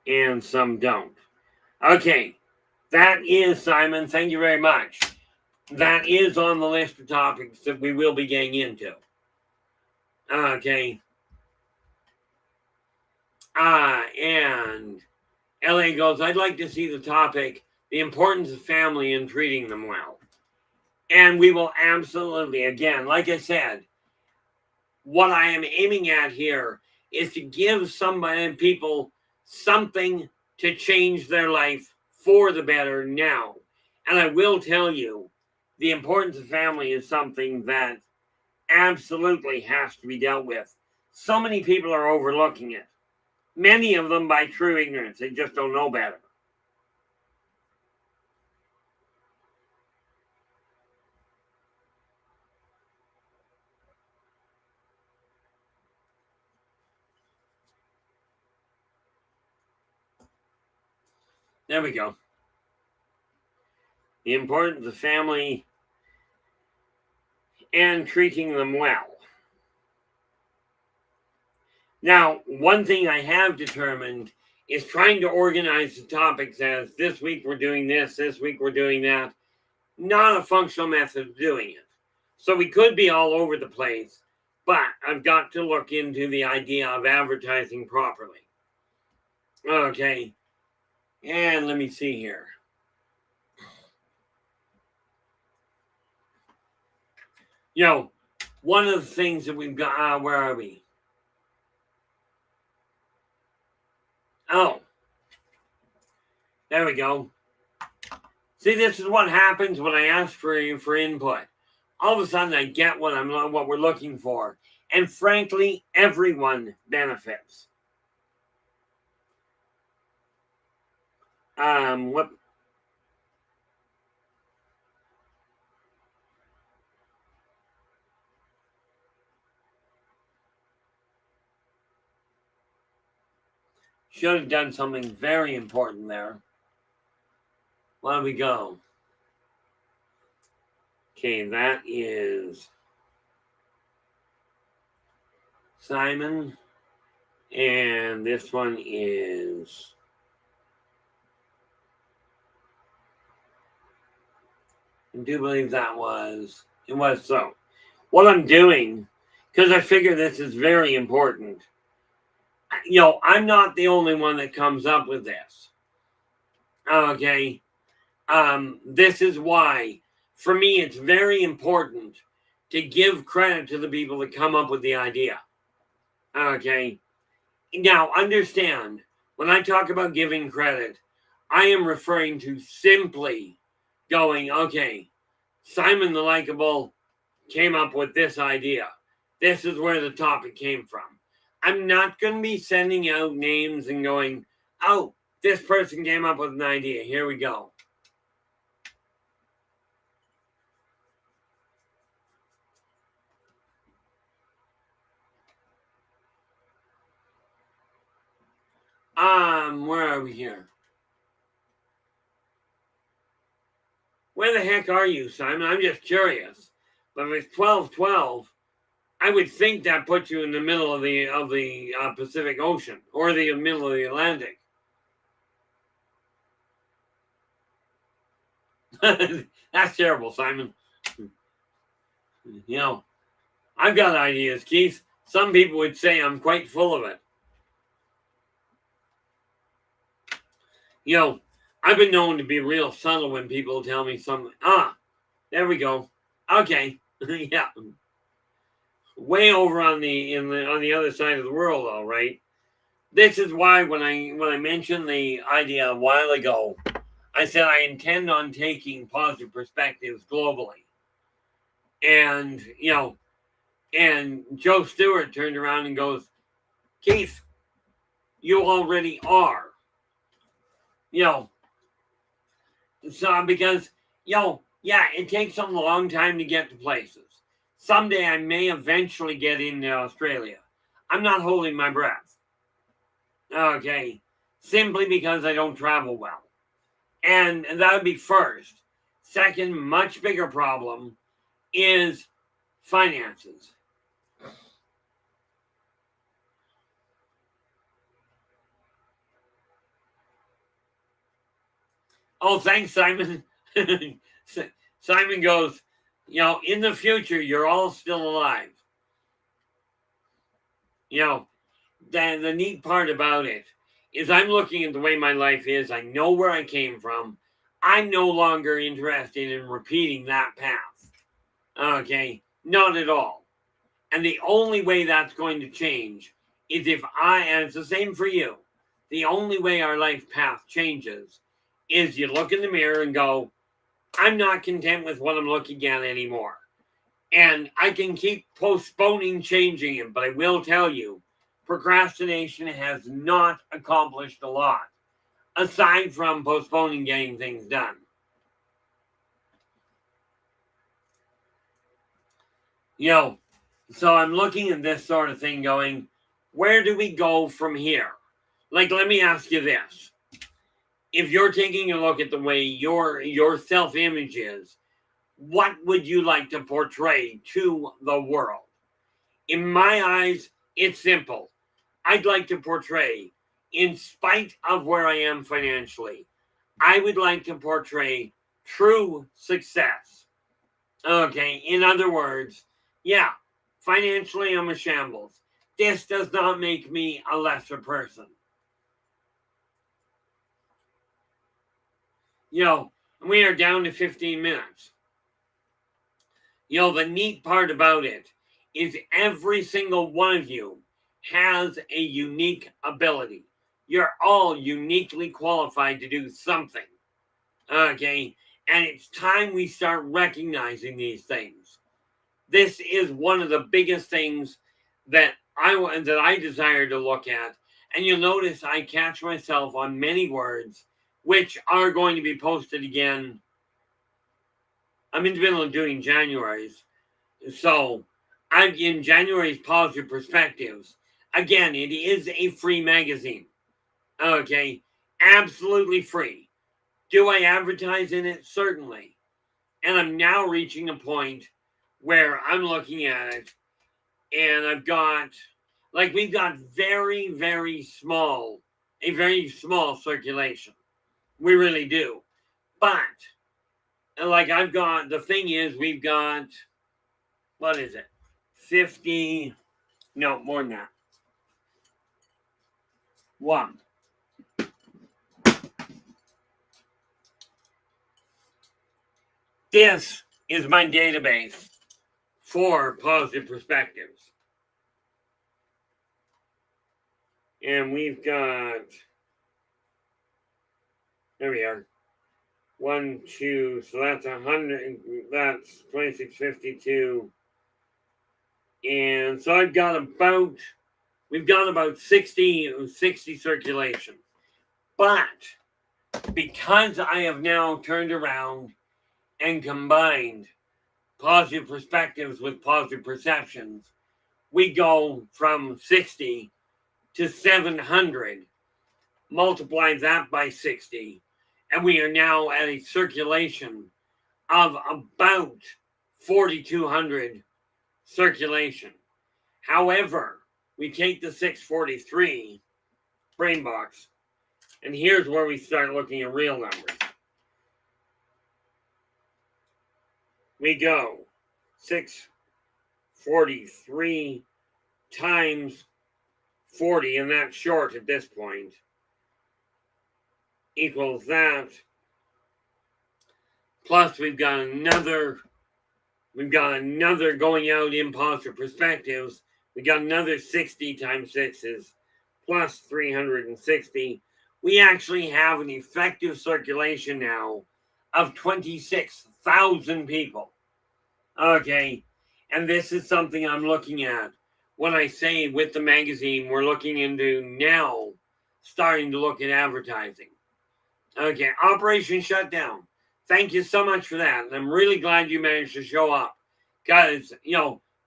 And some don't. Okay, that is, Simon, thank you very much. That is on the list of topics that we will be getting into. Okay. And LA goes, I'd like to see the topic, the importance of family and treating them well. And we will absolutely, again, like I said, what I am aiming at here is to give people something to change their life for the better now. And I will tell you, the importance of family is something that absolutely has to be dealt with. So many people are overlooking it. Many of them by true ignorance. They just don't know better. There we go. The importance of family and treating them well. Now, one thing I have determined is trying to organize the topics as this week we're doing this week we're doing that, not a functional method of doing it. So we could be all over the place, but I've got to look into the idea of advertising properly. Okay, and let me see here. One of the things that we've got, where are we? Oh, there we go. See, this is what happens when I ask for input. All of a sudden, I get what we're looking for, and frankly, everyone benefits. What? Should have done something very important there. Where we go? Okay, that is Simon, and this one is I do believe it was so. What I'm doing, because I figure this is very important. I'm not the only one that comes up with this. Okay. This is why, for me, it's very important to give credit to the people that come up with the idea. Okay. Now, understand, when I talk about giving credit, I am referring to simply going, okay, Simon the Likeable came up with this idea. This is where the topic came from. I'm not going to be sending out names and going, oh, this person came up with an idea. Here we go. Where are we here? Where the heck are you, Simon? I'm just curious. But if it's 12:12, I would think that puts you in the middle of the Pacific Ocean or the middle of the Atlantic. That's terrible, Simon. I've got ideas, Keith. Some people would say I'm quite full of it. I've been known to be real subtle when people tell me something. There we go. Okay. Yeah. Way over on the other side of the world, all right. This is why when I mentioned the idea a while ago, I said I intend on taking positive perspectives globally. And and Joe Stewart turned around and goes, Keith, you already are. So because, yeah, it takes a long time to get to places. Someday I may eventually get into Australia. I'm not holding my breath. Okay. Simply because I don't travel well. And that would be first. Second, much bigger problem is finances. Oh, thanks, Simon. Simon goes, in the future, you're all still alive. The neat part about it is I'm looking at the way my life is. I know where I came from. I'm no longer interested in repeating that path. Okay, not at all. And the only way that's going to change is and it's the same for you. The only way our life path changes is you look in the mirror and go, I'm not content with what I'm looking at anymore. And I can keep postponing changing it, but I will tell you, procrastination has not accomplished a lot, aside from postponing getting things done. So I'm looking at this sort of thing going, where do we go from here? Like, let me ask you this. If you're taking a look at the way your self-image is, what would you like to portray to the world? In my eyes, it's simple. I'd like to portray, in spite of where I am financially, I would like to portray true success. Okay, in other words, yeah, financially I'm a shambles. This does not make me a lesser person. We are down to 15 minutes. The neat part about it is every single one of you has a unique ability. You're all uniquely qualified to do something. Okay, and it's time we start recognizing these things. This is one of the biggest things that I desire to look at. And you'll notice I catch myself on many words which are going to be posted again. I'm in the middle of doing January's. So I'm in January's Positive Perspectives. Again, it is a free magazine. Okay, absolutely free. Do I advertise in it? Certainly. And I'm now reaching a point where I'm looking at it and we've got very, very small, a very small circulation. We really do. But, the thing is, we've got, what is it? 50, no, more than that. 1. This is my database for Positive Perspectives. And we've got, there we are. 1, 2, so that's 100, that's 2652. And so we've got about 60 circulation. But because I have now turned around and combined Positive Perspectives with Positive Perceptions, we go from 60 to 700. Multiply that by 60, and we are now at a circulation of about 4,200 circulation. However, we take the 643 brain box, and here's where we start looking at real numbers. We go 643 times 40, and that's short at this point, equals that. Plus we've got another going out in Positive Perspectives. We got another 60 times 6s plus 360. We actually have an effective circulation now of 26,000 people. Okay, and this is something I'm looking at when I say with the magazine we're looking into now starting to look at advertising. Okay, Operation Shutdown. Thank you so much for that. And I'm really glad you managed to show up. Because,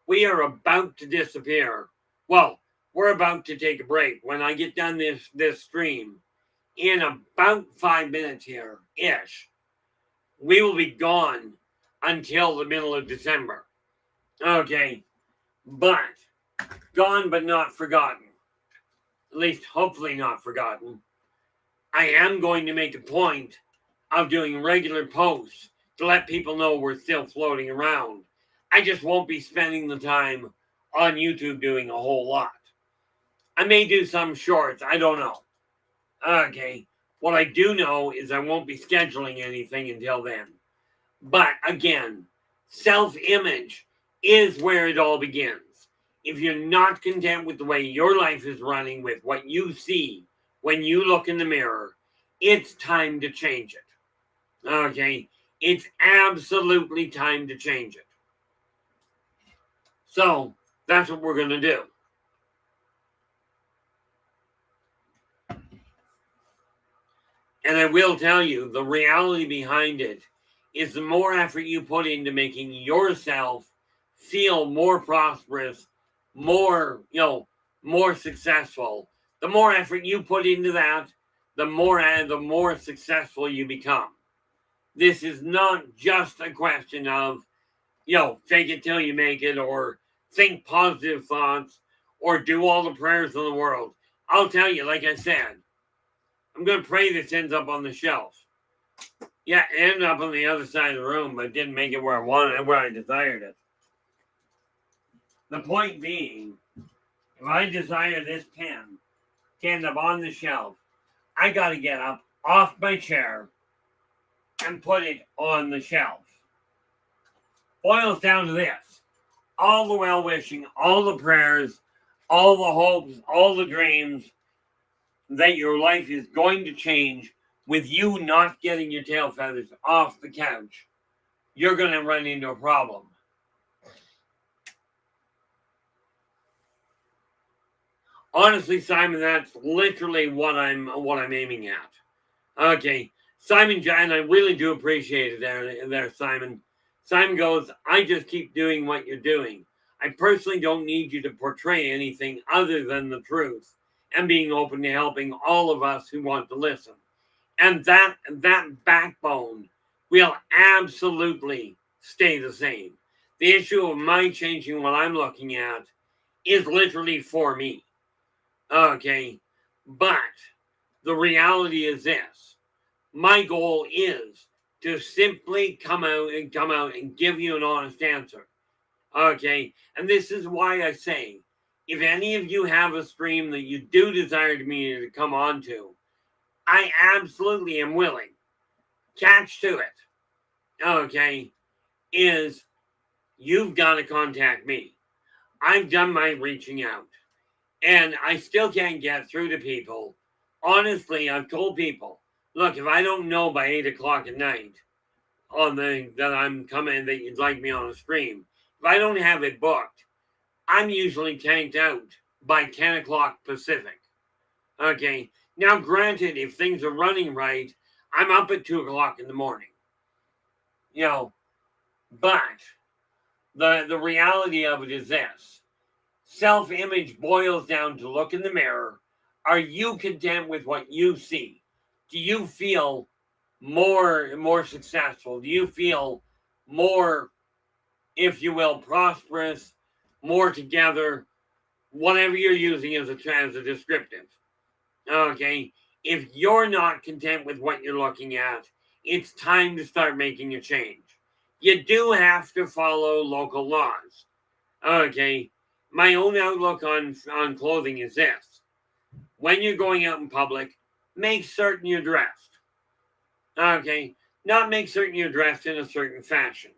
we are about to disappear. Well, we're about to take a break. When I get done this stream, in about 5 minutes here-ish, we will be gone until the middle of December. Okay, but gone but not forgotten. At least hopefully not forgotten. I am going to make a point of doing regular posts to let people know we're still floating around. I just won't be spending the time on YouTube doing a whole lot. I may do some shorts, I don't know. Okay, what I do know is I won't be scheduling anything until then. But again, self-image is where it all begins. If you're not content with the way your life is running, with what you see when you look in the mirror, it's time to change it. Okay? It's absolutely time to change it. So, that's what we're going to do. And I will tell you, the reality behind it is the more effort you put into making yourself feel more prosperous, more successful, the more effort you put into that, the more successful you become. This is not just a question of, fake it till you make it, or think positive thoughts, or do all the prayers in the world. I'll tell you, like I said, I'm going to pray this ends up on the shelf. Yeah, it ended up on the other side of the room, but didn't make it where I wanted, where I desired it. The point being, if I desire this pen to end up on the shelf, I got to get up off my chair and put it on the shelf. Boils down to this: all the well wishing, all the prayers, all the hopes, all the dreams that your life is going to change with you not getting your tail feathers off the couch, you're going to run into a problem. Honestly, Simon, that's literally what I'm aiming at. Okay, Simon, and I really do appreciate it there, Simon. Simon goes, I just keep doing what you're doing. I personally don't need you to portray anything other than the truth and being open to helping all of us who want to listen. And that backbone will absolutely stay the same. The issue of my changing what I'm looking at is literally for me. Okay, but the reality is this: my goal is to simply come out and give you an honest answer. Okay, and this is why I say, if any of you have a stream that you do desire me to come on to, I absolutely am willing. Catch to it. Okay, is you've got to contact me. I've done my reaching out, and I still can't get through to people. Honestly, I've told people, look, if I don't know by 8 o'clock at night that I'm coming, that you'd like me on a stream, if I don't have it booked, I'm usually tanked out by 10 o'clock Pacific. Okay. Now, granted, if things are running right, I'm up at 2 o'clock in the morning. But the reality of it is this: self-image boils down to look in the mirror. Are you content with what you see? Do you feel more successful? Do you feel more, if you will, prosperous, more together, whatever you're using as a descriptive? Okay, if you're not content with what you're looking at, it's time to start making a change. You do have to follow local laws. Okay, my own outlook on clothing is this: when you're going out in public, make certain you're dressed. Okay, not make certain you're dressed in a certain fashion.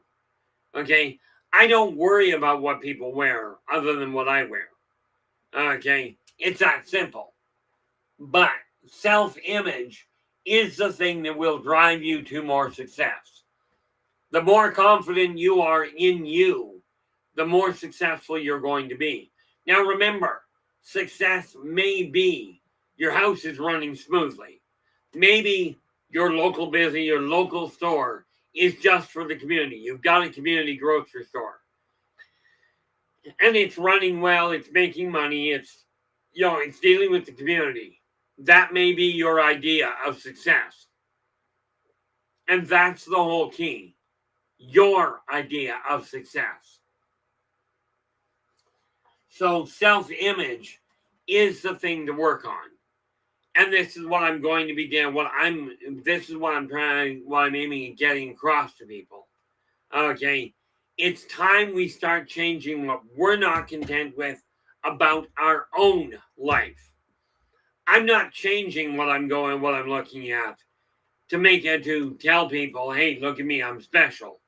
Okay, I don't worry about what people wear other than what I wear. Okay, it's that simple. But self-image is the thing that will drive you to more success. The more confident you are in you, the more successful you're going to be. Now remember, success may be your house is running smoothly. Maybe your local business, your local store is just for the community. You've got a community grocery store. And it's running well, it's making money, it's dealing with the community. That may be your idea of success. And that's the whole key. Your idea of success. So self-image is the thing to work on. And this is what I'm going to be doing. This is what I'm aiming at getting across to people. Okay. It's time we start changing what we're not content with about our own life. I'm not changing what I'm looking at to tell people, hey, look at me, I'm special.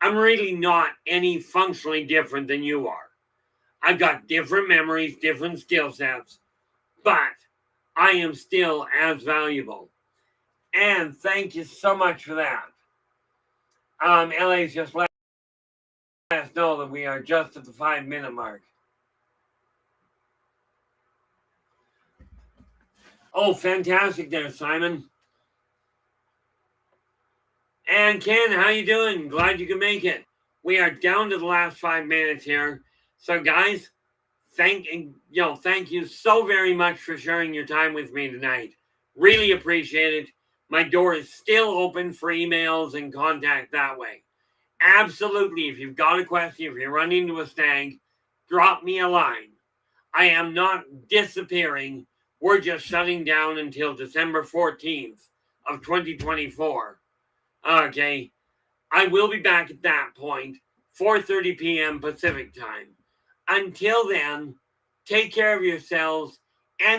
I'm really not any functionally different than you are. I've got different memories, different skill sets, but I am still as valuable. And thank you so much for that. LA's just let us know that we are just at the 5-minute mark. Oh, fantastic there, Simon. And Ken, how you doing? Glad you could make it. We are down to the last 5 minutes here. So guys, thank you so very much for sharing your time with me tonight. Really appreciate it. My door is still open for emails and contact that way. Absolutely. If you've got a question, if you run into a snag, drop me a line. I am not disappearing. We're just shutting down until December 14th of 2024. Okay. I will be back at that point, 4:30 p.m. Pacific time. Until then, take care of yourselves and